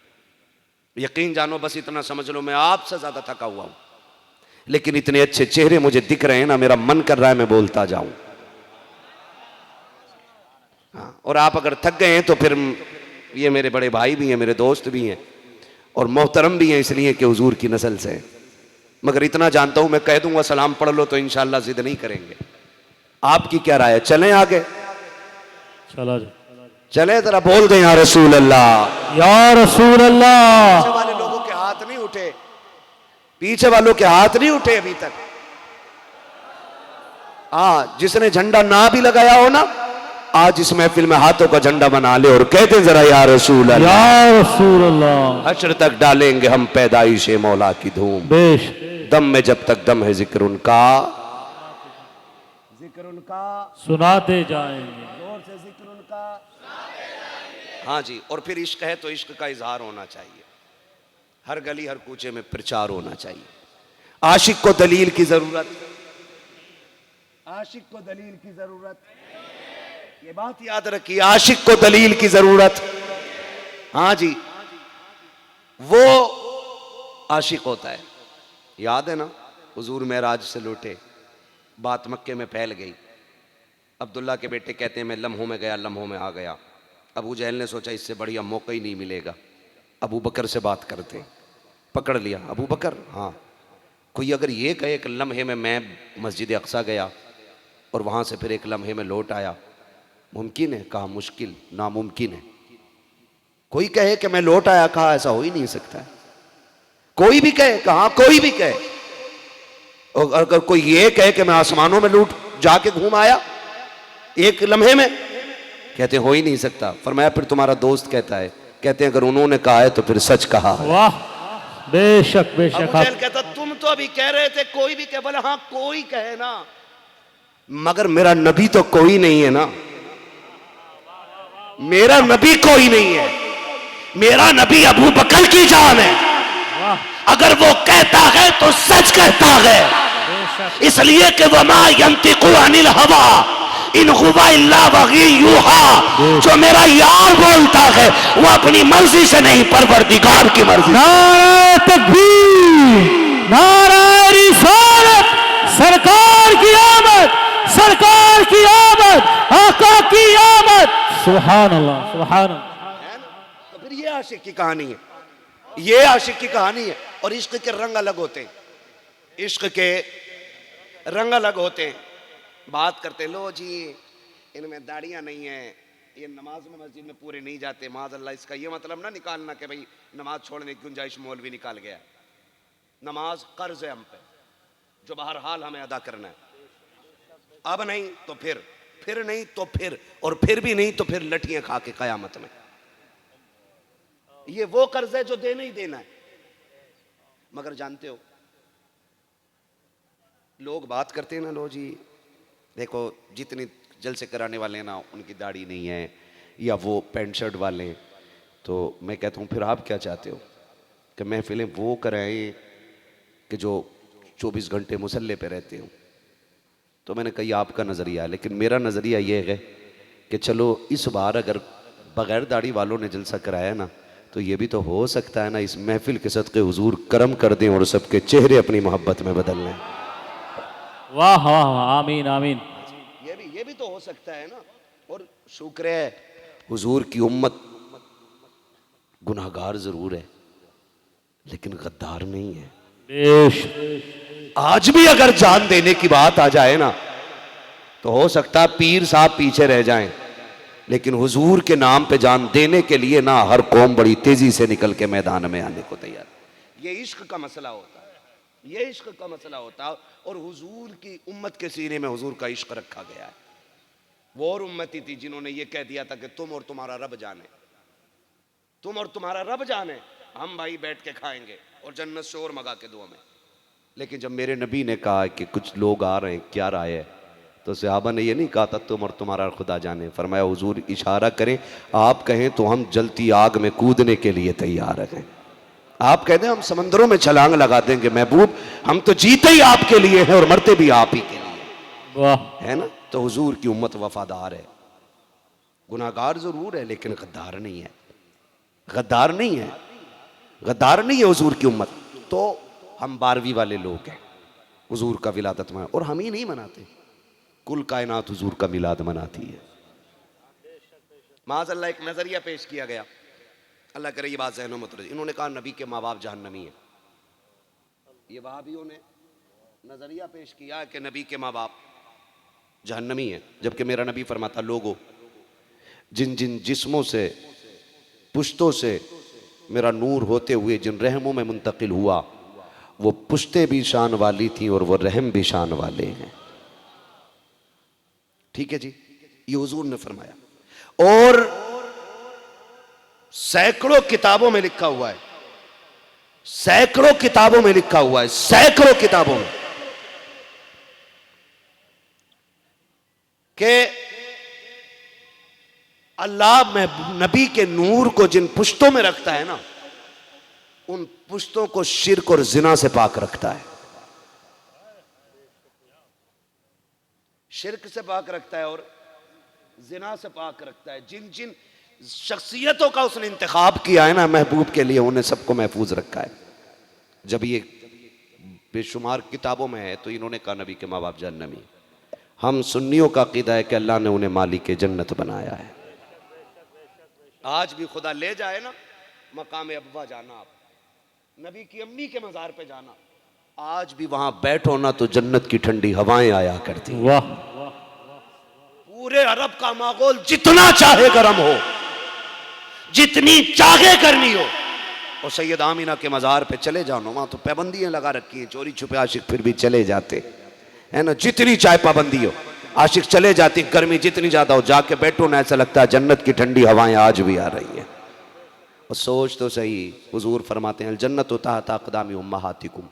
यकीन जानो, बस इतना समझ लो, मैं आपसे ज्यादा थका हुआ हूं, लेकिन इतने अच्छे चेहरे मुझे दिख रहे हैं ना, मेरा मन कर रहा है मैं बोलता जाऊं। हाँ, और आप अगर थक गए हैं तो फिर ये मेरे बड़े भाई भी हैं, मेरे दोस्त भी हैं और मोहतरम भी हैं, इसलिए कि हुजूर की नस्ल से हैं। मगर इतना जानता हूं, मैं कह दूंगा सलाम पढ़ लो तो इंशाअल्लाह जिद नहीं करेंगे। आपकी क्या राय है? चलें आगे? चलो चले, जरा बोल दें या रसूल अल्लाह, या रसूल अल्लाह। पीछे वाले लोगों के हाथ नहीं उठे, पीछे वालों के हाथ नहीं उठे अभी तक। हाँ, जिसने झंडा ना भी लगाया हो ना, आज इस महफिल में हाथों का झंडा बना ले और कहते जरा या रसूल अल्लाह, या रसूल अल्लाह। हश्र तक डालेंगे हम पैदाइश मौला की धूम, बेश दम में जब तक दम है जिक्र उनका, जिक्र उनका सुनाते जाएंगे, जोर से जिक्र उनका। हाँ जी, और फिर इश्क है तो इश्क का इजहार होना चाहिए, हर गली हर कूचे में प्रचार होना चाहिए। आशिक को दलील की जरूरत, आशिक को दलील की जरूरत, ये बात याद रखिए, आशिक को दलील की जरूरत। हाँ जी, वो आशिक होता है। याद है ना, हुजूर मेराज से लौटे, बात मक्के में फैल गई। अब्दुल्ला के बेटे कहते हैं मैं लम्हों में गया, लम्हों में आ गया। अबू जहल ने सोचा इससे बढ़िया मौका ही नहीं मिलेगा, अबू बकर से बात करते, पकड़ लिया। अबू बकर, हाँ, कोई अगर ये कहे कि लम्हे में मैं मस्जिद अक्सा गया और वहाँ से फिर एक लम्हे में लौट आया, मुमकिन है? कहा मुश्किल, नामुमकिन है। कोई कहे कि मैं लौट आया, कहा ऐसा हो ही नहीं सकता। कोई भी कहे, कहा कोई भी कहे। और अगर कोई ये कहे कि मैं आसमानों में लूट जाके घूम आया एक लम्हे में, कहते हो ही नहीं सकता। फरमाया फिर तुम्हारा दोस्त कहता है, कहते हैं अगर उन्होंने कहा है तो फिर सच कहा है। वाह, बेशक बेशक। अबू जहल कहता तुम तो अभी कह रहे थे कोई भी कहे, बोले हाँ कोई कहे ना, मगर मेरा नबी तो कोई नहीं है ना, मेरा नबी कोई नहीं है, मेरा नबी अबू बकर की जान है। अगर वो कहता है तो सच कहता है, इसलिए कि वमा यंतिकु अनिल हवा इन हुवा इल्ला वही यूहा। जो मेरा यार बोलता है वो अपनी मर्जी से नहीं, परवरदिगार की मर्जी। नारे तकबीर, नारे रिसालत, सरकार की आमद, सरकार की आमद, आका की आमद। सुभान अल्लाह, सुभान अल्लाह। तो फिर ये आशिक की कहानी है, ये आशिक की कहानी है। और इश्क के रंग अलग होते हैं, इश्क के रंग अलग होते हैं। बात करते लो जी इनमें दाढ़ियां नहीं है, ये नमाज में मस्जिद में पूरे नहीं जाते, माज़अल्लाह। इसका ये मतलब ना निकालना कि भाई नमाज छोड़ने की गुंजाइश मौलवी निकाल गया। नमाज कर्ज है हम पे, जो बहरहाल हमें अदा करना है। अब नहीं तो फिर नहीं तो फिर, और फिर भी नहीं तो फिर लठियां खा के कयामत में। ये वो कर्ज है जो देना ही देना है। मगर जानते हो लोग बात करते हैं ना, लो जी देखो जितने जलसे कराने वाले हैं ना उनकी दाढ़ी नहीं है, या वो पैंट शर्ट वाले हैं। तो मैं कहता हूँ फिर आप क्या चाहते हो? कि महफिलें वो कराएं कि जो 24 घंटे मुसल्ले पे रहते हो। तो मैंने कही आपका नज़रिया है, लेकिन मेरा नज़रिया ये है कि चलो इस बार अगर बग़ैर दाढ़ी वालों ने जलसा कराया ना, तो ये भी तो हो सकता है ना इस महफिल के सदक़े हुजूर करम कर दें और सबके चेहरे अपनी मोहब्बत में बदल लें। वाह वाह वाह, आमीन आमीन। ये भी तो हो सकता है ना। और शुक्र है हुजूर की उम्मत गुनाहगार जरूर है लेकिन गद्दार नहीं है। आज भी अगर जान देने की बात आ जाए ना, तो हो सकता है पीर साहब पीछे रह जाएं, लेकिन हुजूर के नाम पे जान देने के लिए ना हर कौम बड़ी तेजी से निकल के मैदान में आने को तैयार। ये इश्क का मसला होता है, ये इश्क का मसला होता है। और हुजूर की उम्मत के सीने में हुजूर का इश्क रखा गया है। वो और उम्मती थी जिन्होंने ये कह दिया था कि तुम और तुम्हारा रब जाने, तुम और तुम्हारा रब जाने, हम भाई बैठ के खाएंगे और जन्नत से और मगा के दो हमें। लेकिन जब मेरे नबी ने कहा कि कुछ लोग आ रहे हैं, क्या राय है, तो सहाबा ने ये नहीं कहा था तुम और तुम्हारा खुदा जाने। फरमाया हुजूर इशारा करें, आप कहें तो हम जलती आग में कूदने के लिए तैयार हैं। आप कहते हैं हम समंदरों में छलांग लगा देंगे, महबूब हम तो जीते ही आपके लिए हैं और मरते भी आप ही के लिए, है ना। तो हुजूर की उम्मत वफादार है, गुनाहगार जरूर है लेकिन गद्दार नहीं है, गद्दार नहीं है, गद्दार नहीं है हुजूर की उम्मत। तो हम 12वीं वाले लोग हैं, हुजूर का विलादत मना, और हम ही नहीं मनाते, कुल कायनात हुजूर का मिलाद मनाती है। माज़अल्लाह एक नजरिया पेश किया गया, अल्लाह करे ये बात ज़हनों में उतरे। इन्होंने कहा नबी के माँ बाप जहन्नमी है। ये वहाबियों ने नजरिया पेश किया कि नबी के माँ बाप जहन्नमी है, जबकि मेरा नबी फरमाता लोगों जिन जिन जिस्मों से पुश्तों से मेरा नूर होते हुए जिन रहमों में मुंतकिल हुआ, वो पुश्ते भी शान वाली थी और वो रहम भी शान वाले हैं। ठीक है जी, ये हुजूर ने फरमाया। और सैकड़ों किताबों में लिखा हुआ है, सैकड़ों किताबों में लिखा हुआ है, सैकड़ों किताबों में कि अल्लाह में नबी के नूर को जिन पुश्तों में रखता है ना, उन पुश्तों को शिर्क और जिना से पाक रखता है, शिर्क से पाक रखता है और जिना से पाक रखता है। जिन जिन शख्सियतों का उसने इंतखाब किया है ना महबूब के लिए, उन्हें सबको महफूज रखा है। जब ये बेशुमार किताबों में है तो इन्होंने कहा नबी के माँ बाप जहन्नमी। हम सुन्नियों का अकीदा है कि अल्लाह ने उन्हें मालिक जन्नत बनाया है। आज भी खुदा ले जाए ना, मकाम अब्वा जाना, आप नबी की अम्मी के मज़ार पे जाना, आज भी वहां बैठो ना तो जन्नत की ठंडी हवाएं आया करती। वाह, पूरे अरब का माहौल जितना चाहे गर्म हो, जितनी चाहे करनी हो, और सैयद आमीना के मज़ार पे चले जाओ ना, वहां तो पाबंदियां लगा रखी हैं, चोरी छुपे आशिक फिर भी चले जाते है ना, जितनी चाहे पाबंदी हो आशिक चले जाती, गर्मी जितनी ज्यादा हो जाके बैठो ना, ऐसा लगता है जन्नत की ठंडी हवाएं आज भी आ रही है। और सोच तो सही, हुजूर फरमाते हैं जन्नत तहत अक़दामी उम्महातिकुम,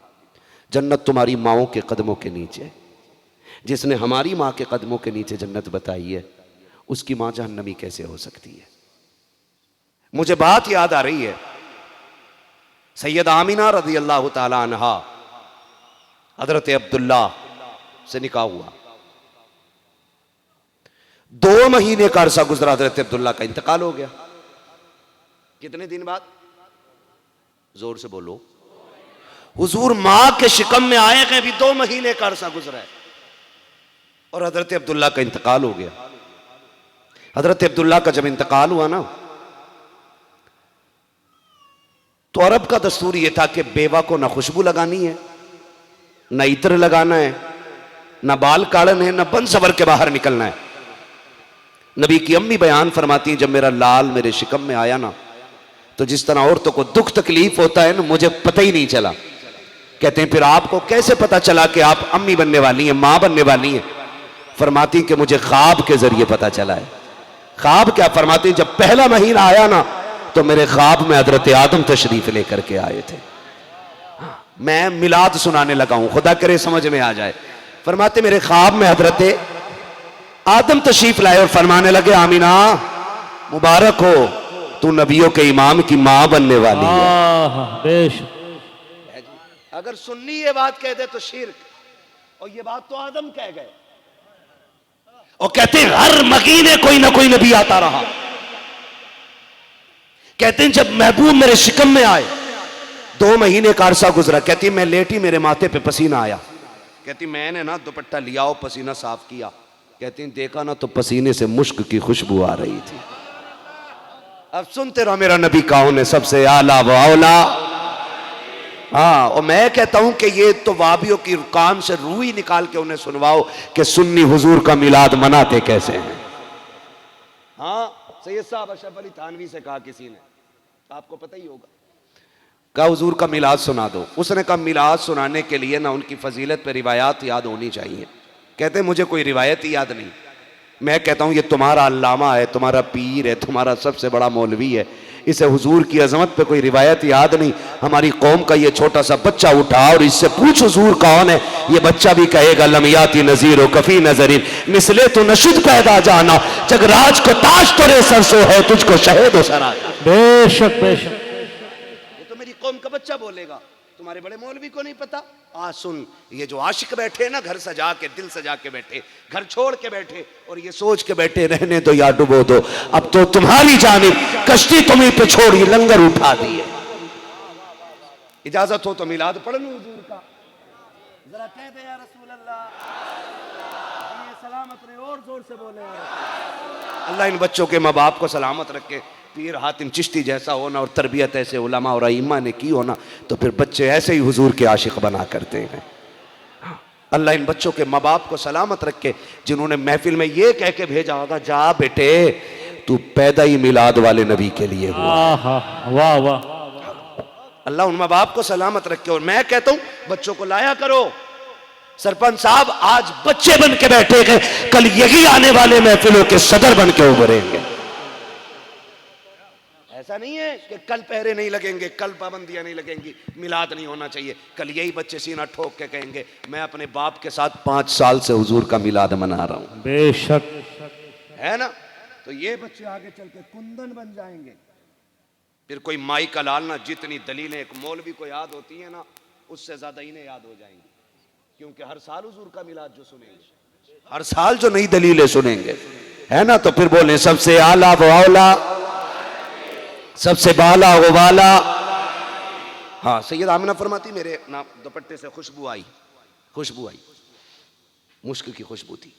जन्नत तुम्हारी माओं के कदमों के नीचे। जिसने हमारी माँ के कदमों के नीचे जन्नत बताई है, उसकी माँ जहन्नमी कैसे हो सकती है। मुझे बात याद आ रही है, सैयद आमिना रज़ी अल्लाह ताला अन्हा, हज़रत अब्दुल्ला से निकाह हुआ, 2 महीने का अरसा गुजरा, हज़रत अब्दुल्ला का इंतकाल हो गया। कितने दिन बाद, जोर से बोलो, हुजूर मां के शिकम में आए हैं, अभी 2 महीने का अरसा गुजरा है और हजरत अब्दुल्ला का इंतकाल हो गया। हजरत अब्दुल्ला का जब इंतकाल हुआ ना, तो अरब का दस्तूर यह था कि बेवा को ना खुशबू लगानी है, ना इत्र लगाना है, ना बाल काड़न है, ना बन सवर के बाहर निकलना है। नबी की अम्मी बयान फरमाती है, जब मेरा लाल मेरे शिकम में आया ना, तो जिस तरह औरतों को दुख तकलीफ होता है ना, मुझे पता ही नहीं चला। कहते हैं फिर आपको कैसे पता चला कि आप अम्मी बनने वाली हैं, मां बनने वाली हैं? फरमाती कि मुझे ख्वाब के जरिए पता चला है। ख्वाब क्या? फरमाती जब पहला महीना आया ना, तो मेरे ख्वाब में हजरत आदम तशरीफ लेकर के आए थे। मैं मिलाद सुनाने लगा हूं, खुदा करे समझ में आ जाए। फरमाते मेरे ख्वाब में हजरत आदम तशरीफ लाए और फरमाने लगे आमीना मुबारक हो, तू नबियों के इमाम की मां बनने वाली है। बेशक। अगर सुन्नी ये बात कह दे तो शिर्क, और ये बात तो आदम कह गए। और कहते हैं हर महीने कोई ना कोई नबी आता रहा। कहते हैं जब महबूब मेरे शिकम में आए 2 महीने का अरसा गुजरा। कहती मैं लेटी, मेरे माथे पे पसीना आया। कहती मैंने ना दुपट्टा लिया और पसीना साफ किया। कहती देखा ना तो पसीने से मुश्क की खुशबू आ रही थी। अब सुनते रहो मेरा नबी कौन है, सबसे आला व औला। हाँ, और मैं कहता हूं कि ये तो वाबियों की कान से रूह ही निकाल के उन्हें सुनवाओ कि सुन्नी हुजूर का मिलाद मनाते कैसे हैं। हाँ, सैयद साहब अशरफ अली थानवी से कहा किसी ने, आपको पता ही होगा, कहा हुजूर का मिलाद सुना दो। उसने कहा मिलाद सुनाने के लिए ना उनकी फजीलत पे रिवायात याद होनी चाहिए। कहते मुझे कोई रिवायत ही याद नहीं। मैं कहता हूं ये तुम्हारा अल्लामा है, तुम्हारा पीर है, तुम्हारा सबसे बड़ा मौलवी है, इसे हुजूर की अजमत पे कोई रिवायत याद नहीं। हमारी कौम का ये छोटा सा बच्चा उठा और इससे पूछ हुजूर कौन है, ये बच्चा भी कहेगा लमियाती नजीर हो कफी नजरीन मिसले तो नशुद पैदा जाना, जग राज को ताज तोरे सरसो है तुझको शहीद हो सरा। बेशक बेशक। ये तो मेरी कौम का बच्चा बोलेगा, तुम्हारे बड़े मौलवी को नहीं पता। आ सुन, ये जो आशिक बैठे ना, घर सजा के, दिल सजा के बैठे, घर छोड़ के बैठे और ये सोच के बैठे रहने दो या डुबो दो, अब तो तुम्हारी जानिब कश्ती तुम्हीं पे छोड़ी लंगर उठा दिए। इजाजत हो तो मिलाद पढ़ लूं हुजूर का, जरा कह दे या रसूल अल्लाह, ये सलामत रहे, और जोर से बोले अल्लाह इन बच्चों के माँ बाप को सलामत रखे। पीर हातिम चिश्ती जैसा होना और तरबियत ऐसे उलमा और अइम्मा ने की होना, तो फिर बच्चे ऐसे ही हुजूर के आशिक बना करते हैं। अल्लाह इन बच्चों के माँ बाप को सलामत रखे जिन्होंने महफिल में ये कह के भेजा होगा, जा बेटे तू पैदा ही मिलाद वाले नबी के लिए हुआ। वाह वाह। अल्लाह उन माँ बाप को सलामत रखे। और मैं कहता हूं बच्चों को लाया करो। सरपंच साहब आज बच्चे बन के बैठे हैं, कल यही आने वाले महफिलों के सदर बन के उभरेंगे। ऐसा नहीं है कि कल पहरे नहीं लगेंगे, कल पाबंदियां नहीं लगेंगी, मिलाद नहीं होना चाहिए। कल यही बच्चे सीना ठोक के कहेंगे मैं अपने बाप के साथ 5 साल से हुजूर का मिलाद मना रहा हूं। बेशक है ना? तो ये बच्चे आगे चल के कुंदन बन जाएंगे। फिर कोई माई का लाल ना, जितनी दलीलें एक मौलवी को याद होती है ना, उससे ज्यादा इन्हें याद हो जाएंगी। क्योंकि हर साल हुजूर का मिलाद जो सुनेंगे, हर साल जो नई दलीलें सुनेंगे, है ना, तो फिर बोले सबसे आला व औला, सबसे बाला वो वाला। हाँ, सैयद आमिना फरमाती मेरे ना दुपट्टे से खुशबू आई, खुशबू आई, मुश्क की खुशबू थी।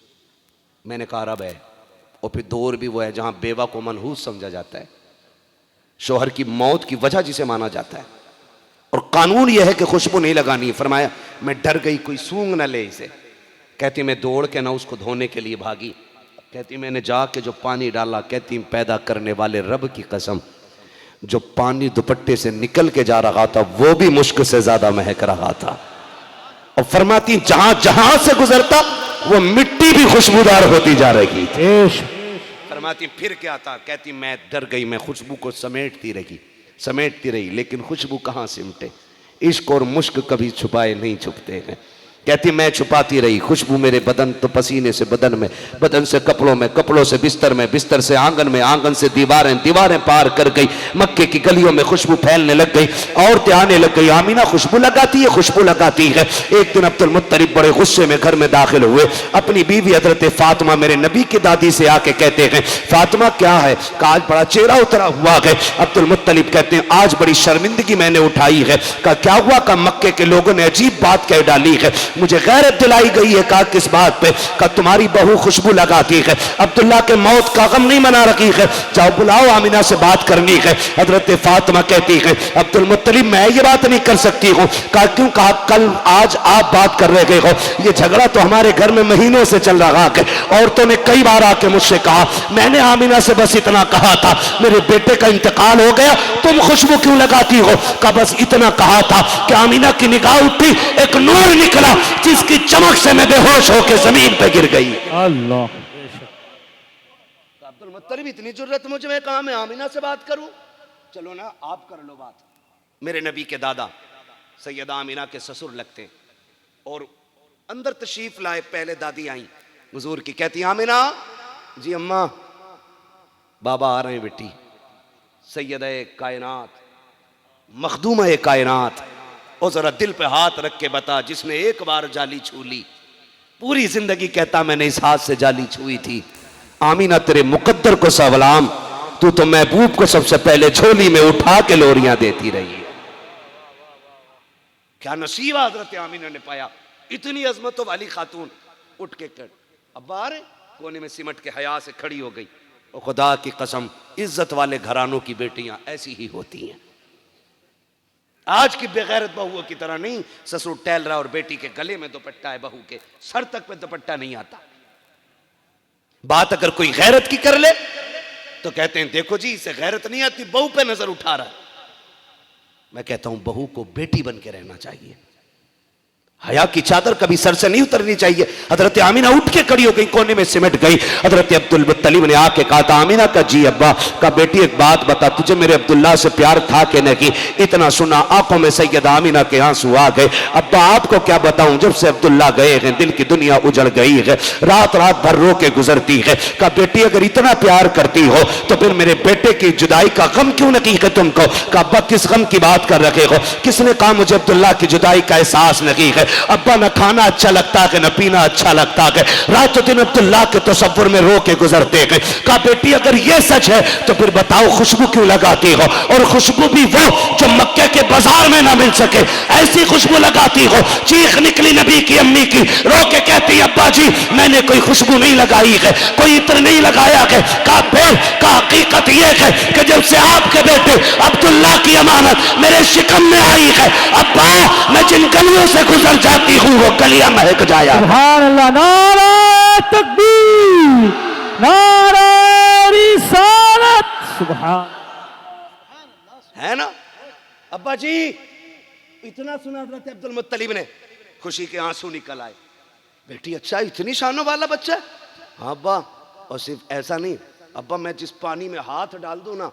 मैंने कहा रब है। और फिर दौर भी वो है जहां बेवा को मनहूस समझा जाता है, शोहर की मौत की वजह जिसे माना जाता है, और कानून यह है कि खुशबू नहीं लगानी है। फरमाया मैं डर गई कोई सूंघ न ले इसे। कहती मैं दौड़ के ना उसको धोने के लिए भागी। कहती मैंने जाके जो पानी डाला, कहती पैदा करने वाले रब की कसम, जो पानी दुपट्टे से निकल के जा रहा था वो भी मुश्क से ज्यादा महक रहा था। और फरमाती जहां जहां से गुजरता वो मिट्टी भी खुशबूदार होती जा रही थी। फरमाती फिर क्या था? कहती मैं डर गई, मैं खुशबू को समेटती रही, लेकिन खुशबू कहां सिमटे। इश्क और मुश्क कभी छुपाए नहीं छुपते हैं। कहती मैं छुपाती रही, खुशबू मेरे बदन तो पसीने से बदन में, बदन से कपड़ों में, कपड़ों से बिस्तर में, बिस्तर से आंगन में, आंगन से दीवारें, दीवारें पार कर गई। मक्के की गलियों में खुशबू फैलने लग गई, औरतें आने लग गई, आमीना खुशबू लगाती है, खुशबू लगाती है। एक दिन अब्दुल मुत्तलिब बड़े गुस्से में घर में दाखिल हुए। अपनी बीवी हजरत फातिमा मेरे नबी की दादी से आके कहते हैं फातिमा क्या है? कहा आज बड़ा चेहरा उतरा हुआ है। अब्दुल मुत्तलिब कहते हैं आज बड़ी शर्मिंदगी मैंने उठाई है। कहा क्या हुआ? का मक्के के लोगों ने अजीब बात कह डाली है, मुझे गैरत दिलाई गई है। कहा किस बात पे? कहा तुम्हारी बहू खुशबू लगाती है, अब्दुल्ला के मौत का गम नहीं मना रखी है, जाओ बुलाओ आमिना से बात करनी है। हजरत फातिमा कहती है अब्दुल मुत्तलिब मैं ये बात नहीं कर सकती हूँ। कहा क्यों? कहा कल आज आप बात कर रहे हो, ये झगड़ा तो हमारे घर में महीनों से चल रहा है। औरतों ने कई बार आके मुझसे कहा, मैंने आमिना से बस इतना कहा था मेरे बेटे का इंतकाल हो गया, तुम खुशबू क्यों लगाती हो? कहा बस इतना कहा था कि आमिना की निगाह उठी, एक नूर निकला जिसकी चमक से मैं बेहोश होकर जमीन पे गिर गई। अल्लाह। अब्दुल मुत्तलिब इतनी जरूरत मुझे, मैं कहा मैं आमिना से बात करूं? चलो ना आप कर लो बात। मेरे नबी के दादा सैयदा आमिना के ससुर लगते और अंदर तशरीफ लाए। पहले दादी आई हुजूर की, कहती आमिना जी अम्मा बाबा आ रहे हैं बेटी। सैयद कायनात, मखदूम कायनात, और जरा दिल पे हाथ रख के बता, जिसने एक बार जाली छू ली पूरी जिंदगी कहता मैंने इस हाथ से जाली छुई थी। आमीना तेरे मुकद्दर को सलाम, तू तो महबूब को सबसे पहले झोली में उठा के लोरियां देती रही है। क्या नसीब हजरत आमीना ने पाया, इतनी अजमतों वाली खातून उठ के कर अब्बा अरे कोने में सिमट के हया से खड़ी हो गई। और खुदा की कसम, इज्जत वाले घरानों की बेटियां ऐसी ही होती हैं। आज की बेगैरत बहुओं की तरह नहीं, ससुर टहल रहा और बेटी के गले में दुपट्टा है, बहू के सर तक पे दुपट्टा नहीं आता। बात अगर कोई गैरत की कर ले तो कहते हैं देखो जी इसे गैरत नहीं आती, बहू पे नजर उठा रहा है। मैं कहता हूं बहू को बेटी बन के रहना चाहिए, हया की चादर कभी सर से नहीं उतरनी चाहिए। हजरत आमीना उठ के खड़ी हो गई, कोने में सिमट गई। हजरत अब्दुल मुत्तलिब ने आके कहा था आमीना का जी अब्बा का बेटी एक बात बता, तुझे मेरे अब्दुल्ला से प्यार था कि नहीं? इतना सुना आंखों में सैयद आमीना के आंसू आ गए। अब्बा आपको क्या बताऊं, जब से अब्दुल्ला गए हैं दिल की दुनिया उजड़ गई है, रात रात भर रो के गुजरती है। का बेटी अगर इतना प्यार करती हो तो फिर मेरे बेटे की जुदाई का गम क्यों नहीं है तुमको? का अब्बा किस गम की बात कर रखे हो? किसने कहा मुझे अब्दुल्ला की जुदाई का एहसास नहीं है? अब्बा न खाना अच्छा लगता है न पीना अच्छा लगता है, रातों दिन अब्दुल्ला के तसव्वुर में रो के गुजरते हैं। कहा बेटी अगर ये सच है तो फिर बताओ खुशबू क्यों लगाती हो? और खुशबू भी वो जो मक्के के बाजार में ना मिल सके, ऐसी खुशबू लगाती हो। चीख निकली नबी की अम्मी की, रो के कहती अब्बा जी मैंने कोई खुशबू नहीं लगाई है, कोई इत्र नहीं लगाया है। कहा फिर का हकीकत ये है कि जब से आपके बेटे अब्दुल्ला की अमानत मेरे शिकम में आई है, अब्बा मैं जिन गलियों से गुजर जाती हूँ वो गलियां महक जाया। सुभान अल्लाह, नारा तकबीर, नारा रिसालत, सुभान है ना अब्बा जी? इतना सुना हजरत अब्दुल मुत्तलिब ने, खुशी के आंसू निकल आए। बेटी अच्छा इतनी शानों वाला बच्चा? हाँ अब्बा, और सिर्फ ऐसा नहीं अब्बा, मैं जिस पानी में हाथ डाल दूं ना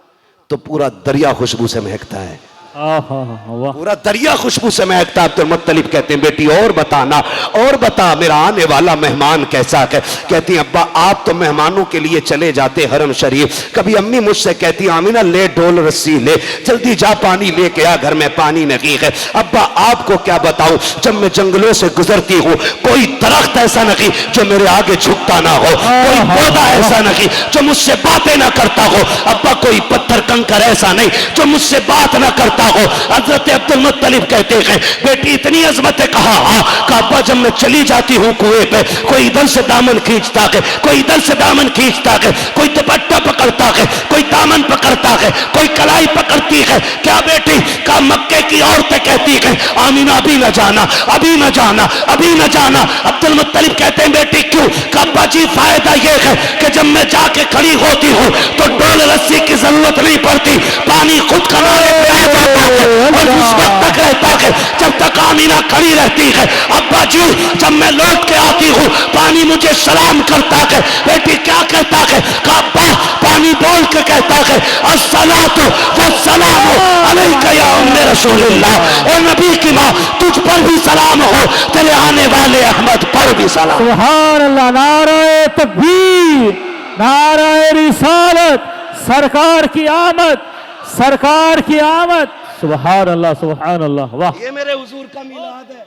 तो पूरा दरिया खुशबू से महकता है, पूरा दरिया खुशबू से महकता। अब्दुल मुत्तलिब कहते हैं बेटी और बताना, और बता मेरा आने वाला मेहमान कैसा है? कहती हैं अब्बा आप तो मेहमानों के लिए चले जाते हरम शरीफ, कभी अम्मी मुझसे कहती आमीना ले डोल रस्सी ले, जल्दी जा पानी लेके आ, घर में पानी नहीं है। अब्बा आपको क्या बताऊं, जब मैं जंगलों से गुजरती हूँ कोई दरख्त ऐसा नहीं जो मेरे आगे झुकता ना हो, कोई पौधा ऐसा नहीं जो मुझसे बातें ना करता हो। अब्बा कोई पत्थर कंकर ऐसा नहीं जो मुझसे बात ना करता हो। हजरत अब्दुल मुत्तलिब कहते हैं बेटी इतनी अजमत है। कहा अब्बा जब मैं चली जाती हूँ कुएं पे, कोई इधर से दामन खींचता है, कोई इधर से दामन खींचता है, कोई दुपट्टा पकड़ता है, कोई दामन पकड़ता है, कोई कलाई पकड़ती है। क्या बेटी? का मक्के की औरतें कहती है आमीना अभी न जाना, अभी न जाना, अभी न जाना। अब्दुल मुत्तलिब कहते हैं बेटी क्यों? का अब्बा जी फायदा यह है कि जब मैं जाके खड़ी होती हूँ तो डोल रस्सी की जरूरत नहीं पड़ती, पानी खुद किनारे पे आ जाता है और उस वक्त तक रहता है जब तक आमीना खड़ी रहती है। अब्बा जी जब मैं लौट के आती हूँ पानी मुझे सलाम करता है। बेटी क्या कहता है? का अब्बा पानी बोल के कहता है अस्सलातु वस्सलामु अलैका या उम्मे रसूलिल्लाह, ए नबी की माँ तुझ पर भी सलाम हो, तेरे आने वाले अहमद पर भी सलाम। सुभान अल्लाह, नारा तकबीर, नारा रिसालत, सरकार की आमद, सरकार की आमद, सुभान अल्लाह, सुभान अल्लाह। वाह, ये मेरे हुजूर का मिलाद है।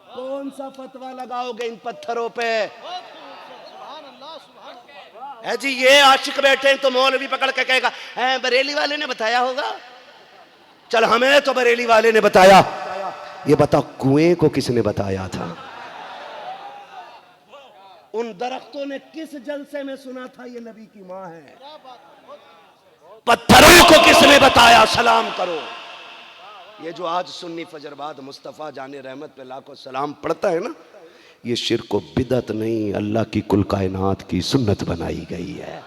कौन सा फतवा लगाओगे इन पत्थरों पे? है जी ये आशिक बैठे हैं तो मौलवी पकड़ के कहेगा है बरेली वाले ने बताया होगा। चल हमें तो बरेली वाले ने बताया, ये बता कुएं को किसने बताया था? उन दरख्तों ने किस जलसे में सुना था ये नबी की मां है? पत्थरों को किसने बताया सलाम करो? ये जो आज सुन्नी फजरबाद मुस्तफ़ा जाने रहमत पे लाखों सलाम पढ़ता है ना, ये शिर्क व बिदअत नहीं, अल्लाह की कुल कायनात की सुन्नत बनाई गई है।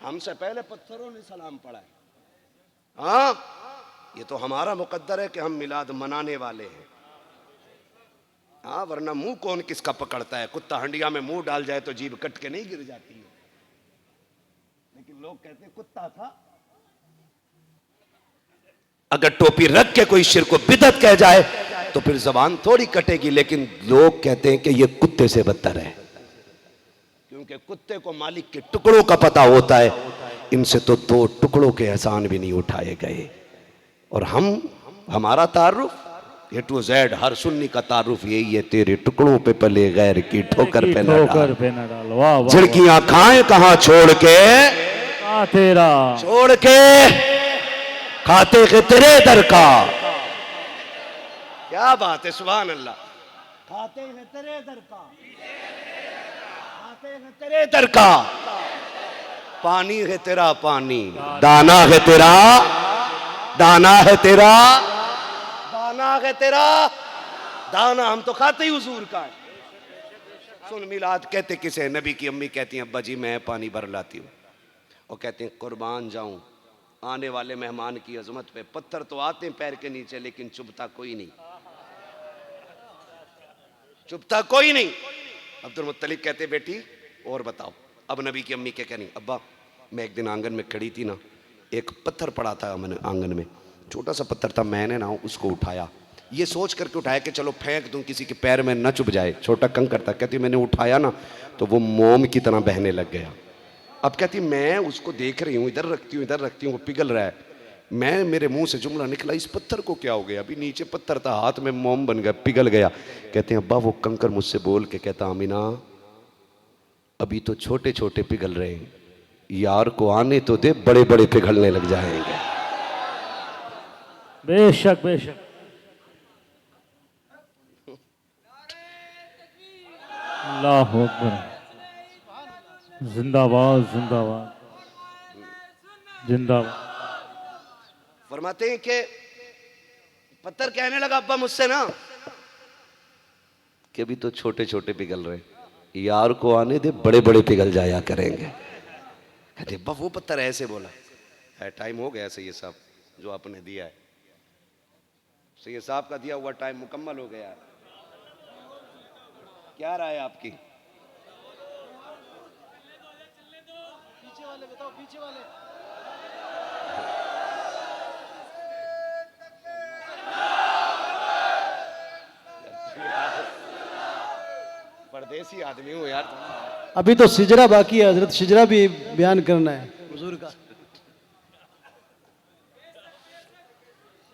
हमसे पहले पत्थरों ने सलाम पढ़ा है। हाँ ये तो हमारा मुकद्दर है कि हम मिलाद मनाने वाले हैं। हाँ वरना मुंह कौन किसका पकड़ता है? कुत्ता हंडिया में मुंह डाल जाए तो जीभ कट के नहीं गिर जाती है, लेकिन लोग कहते हैं कुत्ता था। अगर टोपी रख के कोई शिर्क व बिदअत कह जाए तो फिर जबान थोड़ी कटेगी, लेकिन लोग कहते हैं कि ये कुत्ते से बदतर है, क्योंकि कुत्ते को मालिक के टुकड़ों का पता होता है। इनसे तो दो टुकड़ों के एहसान भी नहीं उठाए गए। और हमारा तारुफ ए टू जेड हर सुन्नी का तारुफ यही है, तेरे टुकड़ों पे पले गैर की ठोकर पे न डाल, वाह वाह झिड़कियां खाएं कहां छोड़ के, तेरा छोड़ के खाते के तेरे दर का। क्या बात है, सुभान अल्लाह। खाते हैं तेरे दर का, खाते हैं तेरे दर का, पानी है तेरा पानी, दाना है तेरा, दाना है तेरा, दाना है तेरा दाना। हम तो खाते ही हुजूर का है। सुन, मिलाद कहते किसे, नबी की अम्मी कहती हैं अब्बा जी मैं पानी भर लाती हूँ, और कहते हैं कुर्बान जाऊं आने वाले मेहमान की अजमत पे। पत्थर तो आते हैं पैर के नीचे, लेकिन चुभता कोई नहीं, चुभता कोई नहीं। अब्दुल मुत्तलिब कहते बेटी और बताओ। अब नबी की अम्मी क्या कहनी, अब्बा मैं एक दिन आंगन में खड़ी थी ना, एक पत्थर पड़ा था मैंने आंगन में, छोटा सा पत्थर था, मैंने ना उसको उठाया, ये सोच करके उठाया कि चलो फेंक दूं किसी के पैर में न चुभ जाए, छोटा कंकर था। कहती मैंने उठाया ना तो वो मोम की तरह बहने लग गया। अब कहती मैं उसको देख रही हूँ, इधर रखती हूँ इधर रखती हूँ, वो पिघल रहा है। मैं, मेरे मुंह से जुमला निकला इस पत्थर को क्या हो गया, अभी नीचे पत्थर था हाथ में मोम बन गया, पिघल गया। कहते हैं अब्बा वो कंकर मुझसे बोल के कहता अमीना अभी तो छोटे छोटे पिघल रहे हैं, यार को आने तो दे, बड़े बड़े पिघलने लग जाएंगे। बेशक बेशक। अल्लाह अकबर, जिंदाबाद जिंदाबाद जिंदाबाद। फरमाते हैं कि पत्थर कहने लगा अब्बा मुझसे ना कि अभी तो छोटे छोटे पिघल रहे, यार को आने दे, बड़े बड़े पिघल जाया करेंगे। कहते अब्बा वो पत्थर ऐसे बोला है, टाइम हो गया सैयद साहब जो आपने दिया है, सैयद साहब का दिया हुआ टाइम मुकम्मल हो गया। क्या राय है आपकी? पीछे वाले बताओ, पीछे वाले। परदेसी आदमी हूँ यार। अभी तो सिजरा बाकी है हजरत, सिजरा भी बयान करना है हुजूर का।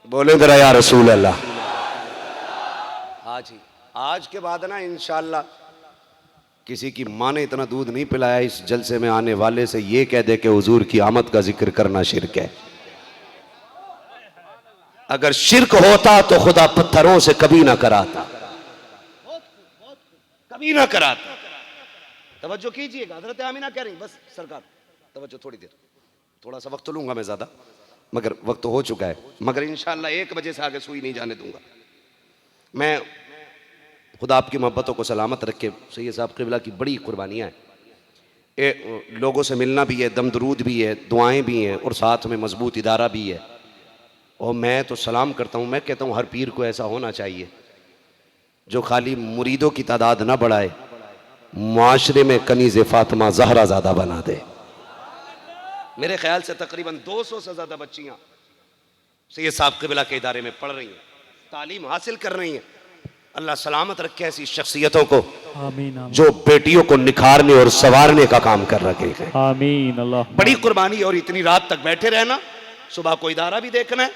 बोले जरा या रसूल अल्लाह। हाँ जी, आज के बाद ना इंशाअल्लाह किसी की माँ ने इतना दूध नहीं पिलाया इस जलसे में आने वाले से ये कह दे कि हुजूर की आमद का जिक्र करना शिरक है। अगर शिरक होता तो खुदा पत्थरों से कभी ना कराता, कभी ना कराता। तवज्जो कीजिएगा, हजरत आमीना कह रही, बस सरकार तवज्जो थोड़ी देर, थोड़ा सा वक्त तो लूंगा मैं ज्यादा, मगर वक्त तो हो चुका है, मगर इंशाअल्लाह 1 बजे से आगे सुई नहीं जाने दूंगा मैं। खुदा आपकी मोहब्बतों को सलामत रखे। सैयद साहब क़िबला की बड़ी कुर्बानियाँ हैं, लोगों से मिलना भी है, दम दरूद भी है, दुआएं भी हैं, और साथ में मजबूत इदारा भी है। और मैं तो सलाम करता हूँ, मैं कहता हूँ हर पीर को ऐसा होना चाहिए जो खाली मुरीदों की तादाद ना बढ़ाए, मुआशरे में कनीज़ फ़ातिमा ज़हरा ज़्यादा बना दे। मेरे ख्याल से तकरीबन 200 से ज़्यादा बच्चियाँ सैयद साहब क़िबला के इदारे में पढ़ रही हैं, तालीम हासिल कर रही हैं। अल्लाह सलामत रखे ऐसी शख्सियतों को, आमीन आमीन। जो बेटियों को निखारने और संवारने का काम कर रहे हैं। आमीन। अल्लाह बड़ी कुर्बानी। और इतनी रात तक बैठे रहना, सुबह को इदारा भी देखना है,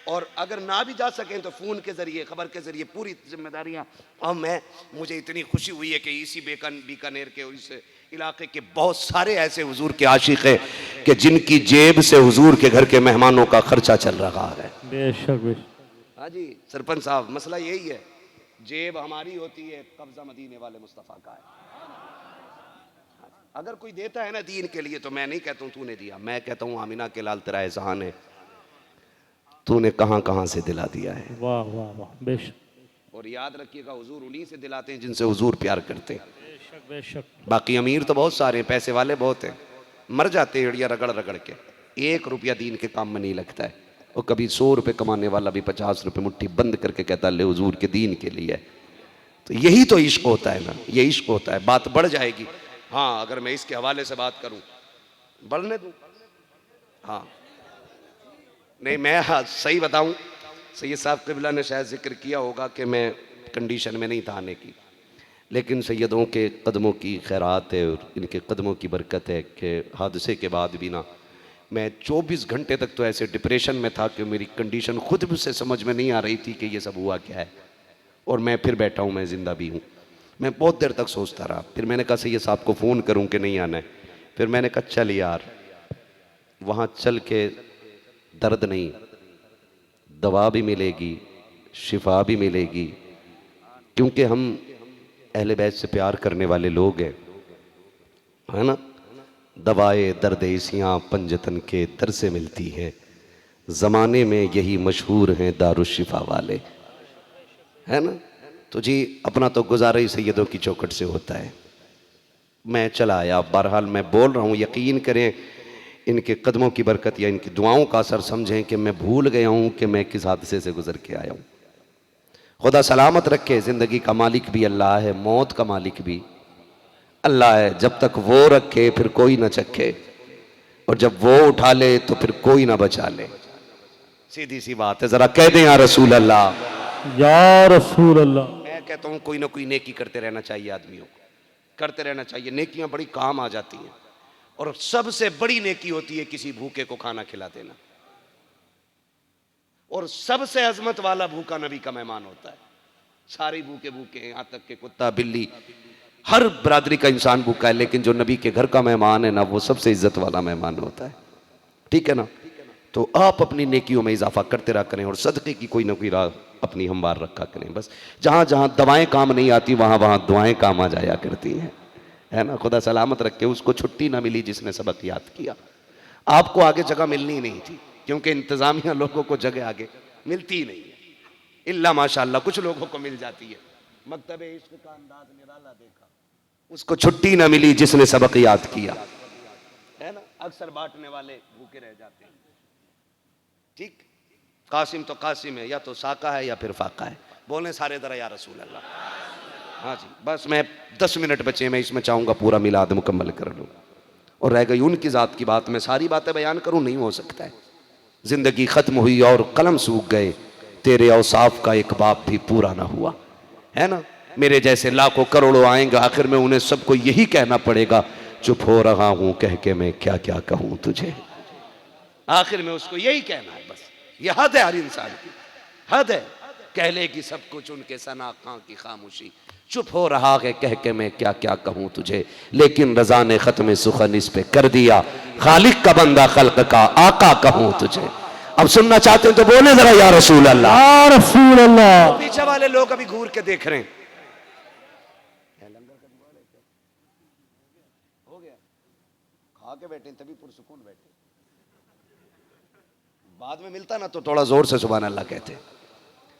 और अगर ना भी जा सकें तो फ़ोन के ज़रिए, खबर के ज़रिए पूरी जिम्मेदारियाँ। और मुझे इतनी खुशी हुई है कि इसी बीकानेर के इस इलाके के बहुत सारे ऐसे हुजूर के आशिक हैं कि जिनकी जेब से हुजूर के घर के मेहमानों का खर्चा चल रहा है। बेशक बेशक। हाँ जी सरपंच साहब, मसला यही है, जेब हमारी होती है, कब्जा मदीने वाले मुस्तफ़ा का है। अगर कोई देता है ना दीन के लिए तो मैं नहीं कहता हूँ तूने दिया, मैं कहता हूँ आमिना के लाल तेरा एहसान है, तूने कहाँ कहाँ से दिला दिया है। वाह वाह वाह। बेशक। और याद रखिएगा हुजूर उन्हीं से दिलाते हैं जिनसे हुजूर प्यार करते हैं। बेशक बेशक। बाकी अमीर तो बहुत सारे हैं, पैसे वाले बहुत हैं, मर जाते हैं एड़िया रगड़ रगड़ के। 1 रुपया दीन के काम में नहीं लगता है। और कभी 100 रुपये कमाने वाला भी 50 रुपये मुट्ठी बंद करके कहता ले हुजूर के दीन के लिए। तो यही तो इश्क होता है ना, ये इश्क होता है। बात बढ़ जाएगी। हाँ अगर मैं इसके हवाले से बात करूं, बढ़ने दूं। हाँ नहीं, मैं हाँ सही बताऊं, सैयद साहब क़िबला ने शायद जिक्र किया होगा कि मैं कंडीशन में नहीं था आने की, लेकिन सैयदों के कदमों की खैरात है और इनके कदमों की बरकत है कि हादसे के बाद भी ना मैं 24 घंटे तक तो ऐसे डिप्रेशन में था कि मेरी कंडीशन खुद भी से समझ में नहीं आ रही थी कि ये सब हुआ क्या है। और मैं फिर बैठा हूँ, मैं ज़िंदा भी हूँ। मैं बहुत देर तक सोचता रहा। फिर मैंने कहा सैयद साहब को फ़ोन करूँ कि नहीं आना है। फिर मैंने कहा चल यार, वहाँ चल के दर्द नहीं, दवा भी मिलेगी, शिफा भी मिलेगी, क्योंकि हम अहले बैत से प्यार करने वाले लोग हैं, है ना। दवाए दर्द इसियाँ पंजतन के दर से मिलती है, ज़माने में यही मशहूर हैं दारुशिफा वाले, है ना। तो जी अपना तो गुजारा ही सैयदों की चौखट से होता है। मैं चला आया। बहरहाल मैं बोल रहा हूँ, यकीन करें इनके कदमों की बरकत या इनकी दुआओं का असर समझें कि मैं भूल गया हूँ कि मैं किस हादसे से गुजर के आया हूँ। खुदा सलामत रखे। ज़िंदगी का मालिक भी अल्लाह है, मौत का मालिक भी अल्लाह है। जब तक वो रखे फिर कोई ना चखे, और जब वो उठा ले तो फिर कोई ना बचा ले। सीधी सी बात है। ज़रा कह दें या रसूल अल्लाह, या रसूल अल्लाह। मैं कहता हूँ कोई ना कोई नेकी करते रहना चाहिए, आदमियों को करते रहना चाहिए। नेकियां बड़ी काम आ जाती हैं, और सबसे बड़ी नेकी होती है किसी भूखे को खाना खिला देना। और सबसे अजमत वाला भूखा नबी का मेहमान होता है। सारे भूखे भूखे हैं, यहाँ तक के कुत्ता बिल्ली, हर बरादरी का इंसान भूखा है, लेकिन जो नबी के घर का मेहमान है ना, वो सबसे इज्जत वाला मेहमान होता है। ठीक है ना। तो आप अपनी नेकियों में इजाफा करते रहा करें, और सदक़े की कोई ना कोई राह अपनी हमवार रखा करें। बस जहाँ जहाँ दवाएं काम नहीं आती वहाँ वहाँ दुआएं काम आ जाया करती हैं, है ना। खुदा सलामत रखे। उसको छुट्टी ना मिली जिसने सबक याद किया। आपको आगे जगह मिलनी ही नहीं थी, क्योंकि इंतज़ामिया लोगों को जगह आगे मिलती ही नहीं है। इल्ला माशाअल्लाह कुछ लोगों को मिल जाती है। मकतब इश्क का अंदाज निराला देखा, उसको छुट्टी ना मिली जिसने सबक याद किया, है ना। अक्सर बांटने वाले भूखे रह जाते हैं। ठीक, कासिम तो कासिम है, या तो साका है या फिर फाका है। बोलें सारे दरा या रसूल अल्लाह। हाँ जी, बस मैं 10 मिनट बचे, मैं इसमें चाहूँगा पूरा मिलाद मुकम्मल कर लूँ, और रह गई उनकी ज़ात की बात। मैं सारी बातें बयान करूँ नहीं हो सकता है। ज़िंदगी ख़त्म हुई और कलम सूख गए, तेरे औसाफ का एक बाप भी पूरा ना हुआ, है ना। मेरे जैसे लाखों करोड़ों आएंगे, आखिर में उन्हें सबको यही कहना पड़ेगा, चुप हो रहा हूँ कह के मैं क्या क्या कहूँ तुझे। आखिर में उसको यही कहना है। बस ये हद है हर इंसान की, हद है। कह लेगी सब कुछ उनके सना खां की खामोशी, चुप हो रहा है कह के मैं क्या क्या कहूँ तुझे। लेकिन रज़ा ने ख़त्म सुखन इस पे कर दिया, खालिक का बंदा खल्क का आका कहूँ तुझे। अब सुनना चाहते हैं तो बोले जरा या रसूल अल्लाह, या रसूल अल्लाह। पीछे वाले लोग अभी घूर के देख रहे हैं। हो गया, खा के बैठे तभी पुरसुकून बैठे। बाद में मिलता ना तो थोड़ा जोर से सुभान अल्लाह कहते।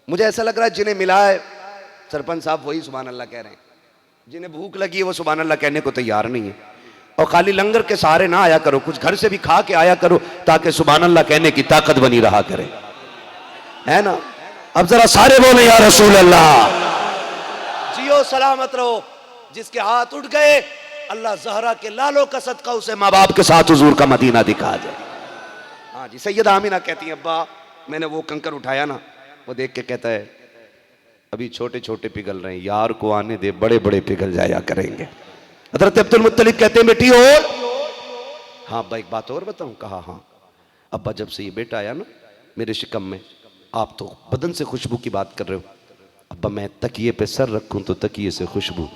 मुझे ऐसा लग रहा है जिन्हें मिला है सरपंच साहब वही सुभान अल्लाह कह रहे हैं, जिन्हें भूख लगी है वो सुभान अल्लाह कहने को तैयार नहीं है। और खाली लंगर के सहारे ना आया करो, कुछ घर से भी खा के आया करो, ताकि सुभान अल्लाह कहने की ताकत बनी रहा करे, है ना। अब जरा सारे बोले या रसूल अल्लाह। जियो सलामत रहो। जिसके हाथ उठ गए, अल्लाह ज़हरा के लालो का सदका उसे माँ बाप के साथ हुजूर का मदीना दिखा दे। हाँ जी, सैयदा आमिना कहती है, अब्बा मैंने वो कंकर उठाया ना, वो देख के कहता है अभी छोटे छोटे पिघल रहे हैं, यार को आने दे, बड़े बड़े पिघल जाया करेंगे। हज़रत अब्दुल मुत्तलिब कहते हैं बेटी और हाँ अब्बा एक बात और बताऊं। कहा हाँ अब्बा, जब से ये बेटा आया ना मेरे शिकम में, आप तो बदन से खुशबू की बात कर रहे हो। अब्बा मैं तकिए पे सर रखूं तो तकिए से खुशबू,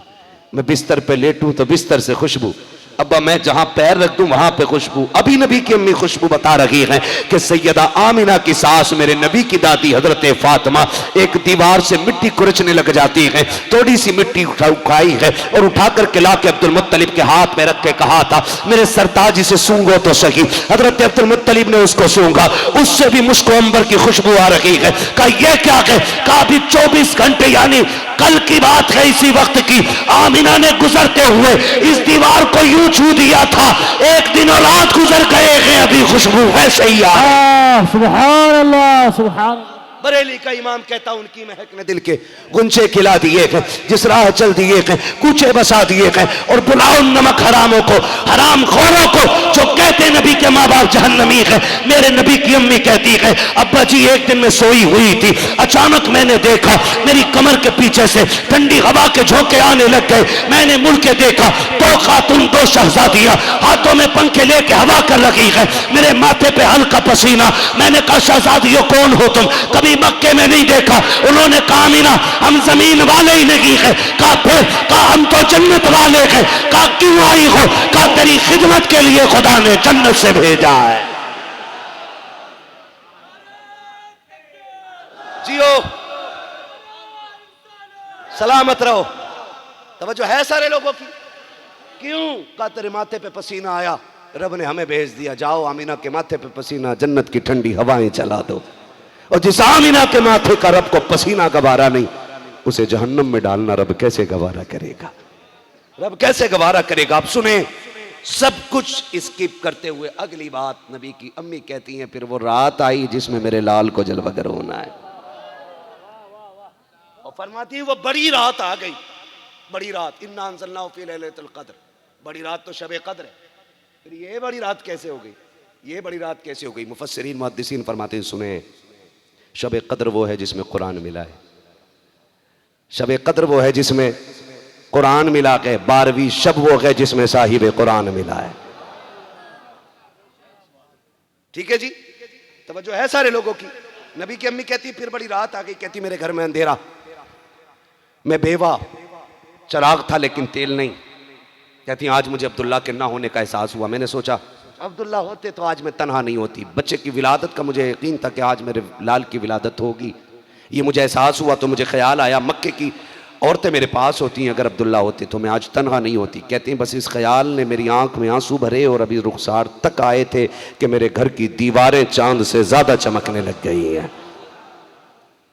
मैं बिस्तर पे लेटूं तो बिस्तर से खुशबू, अब्बा मैं जहां पैर रख दूं वहां पे खुशबू। अभी नबी की अम्मी खुशबू बता रही हैं कि सैयदा आमिना की सास मेरे नबी की दादी हजरत फातिमा एक दीवार से मिट्टी कुरचने लग जाती है, थोड़ी सी मिट्टी उठाई है और उठा करके ला के अब्दुल मुत्तलिब के हाथ में रख के कहा था मेरे सरताजी से सूंघो तो सही। हजरत अब्दुल मुत्तलिब ने उसको सूंघा, उससे भी मुश्को अंबर की खुशबू आ रही है। कहा यह क्या है? कहा अभी 24 घंटे यानी कल की बात है, इसी वक्त की आमिना ने गुजरते हुए इस दीवार को यूं छू दिया था, एक दिन और रात गुजर गए हैं, अभी खुशबू है सही। सुभान अल्लाह, सुभान। बरेली का इमाम कहता उनकी महक ने दिल के गुंचे खिला दिए हैं, जिस राह चल दिए हैं, कूचे बसा दिए हैं। और बुलाओ नमक हरामों को, हराम खोरों को, जो कहते नबी के माँ बाप जहन्नमी है। मेरे नबी की अम्मी कहती है, अब्बा जी एक दिन में सोई हुई थी, अचानक मैंने देखा मेरी कमर के पीछे से ठंडी हवा के झोंके आने लग गए। मैंने मुड़ के देखा, दो खातून, दो शहजादियां हाथों में पंखे लेके हवा कर लगी है, मेरे माथे पे हल्का पसीना। मैंने कहा, शहजादियों कौन हो तुम? कभी मक्के में नहीं देखा। उन्होंने कहा, मीना हम जमीन वाले ही नहीं है। कहा फिर? कहा हम तो जन्नत वाले हैं। कहा क्यों आई हो? कहा तेरी खिदमत के लिए खुदा ने जन्नत से भेजा है। जियो, सलामत रहो। तवज्जो है सारे लोगों की? क्यों? कहा तेरे माथे पे पसीना आया, रब ने हमें भेज दिया, जाओ आमीना के माथे पे पसीना, जन्नत की ठंडी हवाएं चला दो। और जिस आमीना के माथे का रब को पसीना गवारा नहीं, उसे जहन्नम में डालना रब कैसे गवारा करेगा? रब कैसे गवारा करेगा? आप सुने, सब कुछ स्किप करते हुए अगली बात नबी की अम्मी कहती हैं, फिर वो रात आई जिसमें मेरे लाल को जलवगर होना है। और फरमाती है वो बड़ी रात आ गई, बड़ी रात, इन्ना अंज़लनाहु फी लैलतिल क़द्र, बड़ी रात तो शब क़द्र है। फिर ये बड़ी रात कैसे हो गई? ये बड़ी रात कैसे हो गई? मुफस्सिरीन मुहद्दिसीन फरमाते हैं, सुने, शब क़द्र वो है जिसमें कुरान मिला है। शब क़द्र वो है जिसमें कुरान मिला है। 12वीं शब वो है जिसमें साहिब कुरान मिला है। ठीक है जी, तवज्जो है सारे लोगों की? नबी की अम्मी कहती फिर बड़ी रात आ गई, कहती मेरे घर में अंधेरा, मैं बेवा, चराग था लेकिन तेल नहीं। कहती आज मुझे अब्दुल्ला के ना होने का एहसास हुआ। मैंने सोचा अब्दुल्ला होते तो आज मैं तन्हा नहीं होती। बच्चे की विलादत का मुझे यकीन था कि आज मेरे लाल की विलादत होगी। ये मुझे एहसास हुआ तो मुझे ख्याल आया मक्के की औरतें मेरे पास होती हैं, अगर अब्दुल्ला होते तो मैं आज तन्हा नहीं होती। कहती हैं बस इस ख्याल ने मेरी आंख में आंसू भरे और अभी रुखसार तक आए थे कि मेरे घर की दीवारें चांद से ज्यादा चमकने लग गई हैं।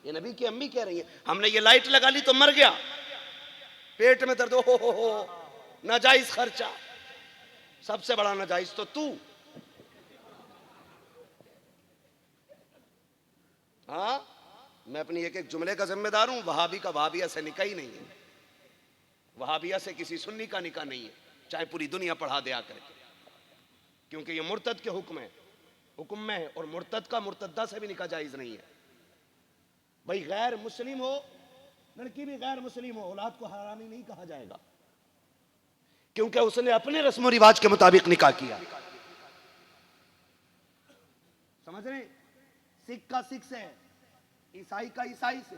ये नबी की अम्मी कह रही है, हमने ये लाइट लगा ली तो मर गया, पेट में दर्द, हो नाजायज खर्चा, सबसे बड़ा नाजायज तो तू। हाँ, मैं अपनी एक एक जुमले का जिम्मेदार हूं। वहाबी का वहाबिया से निकाह ही नहीं है, वहाबिया से किसी सुन्नी का निकाह नहीं है, चाहे पूरी दुनिया पढ़ा दिया करे, क्योंकि ये मुर्तद के हुक्म में है। और मुर्तद का मुर्तदा से भी निकाह जायज नहीं है। भाई गैर मुस्लिम हो, लड़की भी गैर मुस्लिम हो, औलाद को हरामी नहीं कहा जाएगा, क्योंकि उसने अपने रस्म रिवाज के मुताबिक निकाह किया। समझ रहे? सिख का सिख से, ईसाई का ईसाई से,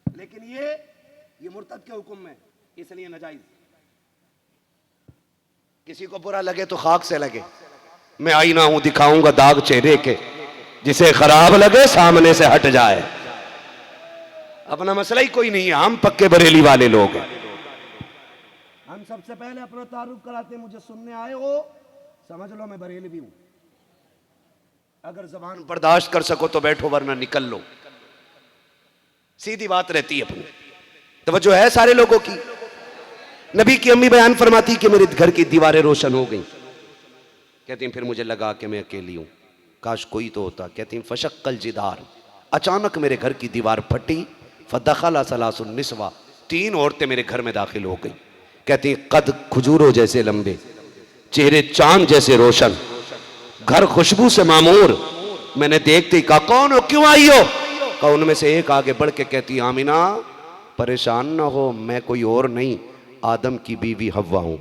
लेकिन ये मुर्तद के हुक्म में, इसलिए नाजायज। किसी को बुरा लगे तो खाक से लगे, मैं आईना हूं दिखाऊंगा दाग चेहरे के, जिसे खराब लगे सामने से हट जाए। अपना मसला ही कोई नहीं है, हम पक्के बरेली वाले लोग हैं। हम सबसे पहले अपना तारुफ कराते हैं, मुझे सुनने आए हो समझ लो मैं बरेली भी हूं। अगर जबान बर्दाश्त कर सको तो बैठो, वरना निकल लो, सीधी बात रहती है अपनी। तवज्जो है सारे लोगों की? नबी की अम्मी बयान फरमाती कि मेरे घर की दीवारें रोशन हो गई। कहती हैं फिर मुझे लगा कि मैं अकेली हूं, काश कोई तो होता। कहती हैं फशक्कल जिदार, अचानक मेरे घर की दीवार फटी, फदखला सलासुन निस्वा, 3 औरतें मेरे घर में दाखिल हो गई। कहती हैं कद खजूरों जैसे लंबे, चेहरे चांद जैसे रोशन, घर खुशबू से मामूर। मैंने देखते ही कहा कौन हो, क्यों आई हो? कहा उनमें से एक आगे बढ़ के कहती आमीना परेशान ना हो, मैं कोई और नहीं, आदम की बीवी हव्वा हूं।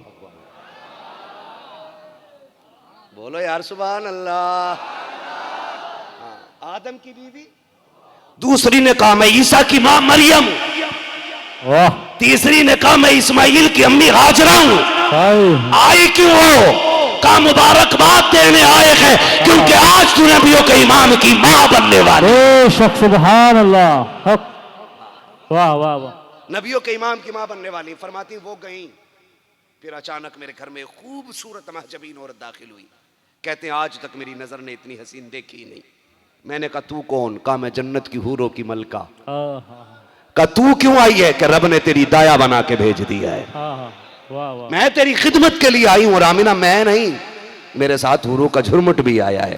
बोलो यार सुभान अल्लाह। आदम की बीवी। दूसरी ने कहा मैं ईसा की मां मरियम हूं। तीसरी ने कहा मैं इस्माइल की अम्मी हाजरा हूं। आई क्यों हो? का मुबारकबाद देने आए हैं, क्योंकि आज तू नबियों के इमाम की मां बनने वाली। सुभान अल्लाह, वाह वाह वाह। नबियों के इमाम की मां बनने वाली। फरमाती वो गई, फिर अचानक मेरे घर में खूबसूरत महजबीन औरत दाखिल हुई। कहते हैं आज तक मेरी नजर ने इतनी हसीन देखी नहीं। मैंने कहा तू कौन? कहा मैं जन्नत की हूरों की मलका। कहा तू क्यों आई है? कि रब ने तेरी दाया बना के भेज दिया है। वाह वाह। मैं तेरी खिदमत के लिए आई हूं। रामिना मैं नहीं, मेरे साथ हूरों का झुरमुट भी आया है।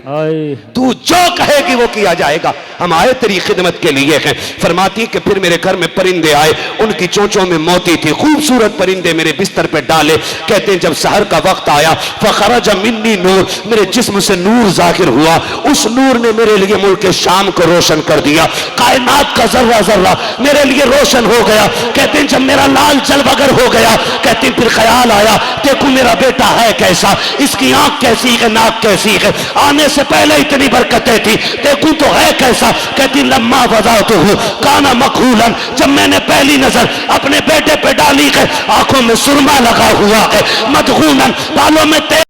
तू जो कहेगी वो किया जाएगा। हम आए तेरी खिदमत के लिए हैं। फरमाती कि फिर मेरे घर में परिंदे आए, उनकी चोंचों में मोती थी, खूबसूरत परिंदे मेरे बिस्तर पे डाले। कहते हैं जब सहर का वक्त आया, फखरज मिन्नी नूर, मेरे जिस्म से नूर जाहिर हुआ, उस नूर ने मेरे लिए मुल्क शाम को रोशन कर दिया, कायनात का जर्रा जर्रा मेरे लिए रोशन हो गया। कहते हैं जब मेरा लाल जल बगर हो गया, कहते हैं फिर ख्याल आया, देखो मेरा बेटा है कैसा, इसकी आंख कैसी है, नाक कैसी है, आने से पहले इतनी बरकतें थी, देखूं तो है कैसा। कहती लम्मा वज़अतहु हूँ काना मखूलन, जब मैंने पहली नजर अपने बेटे पे डाली है, आंखों में सुरमा लगा हुआ है, मदगूनन बालों में तेल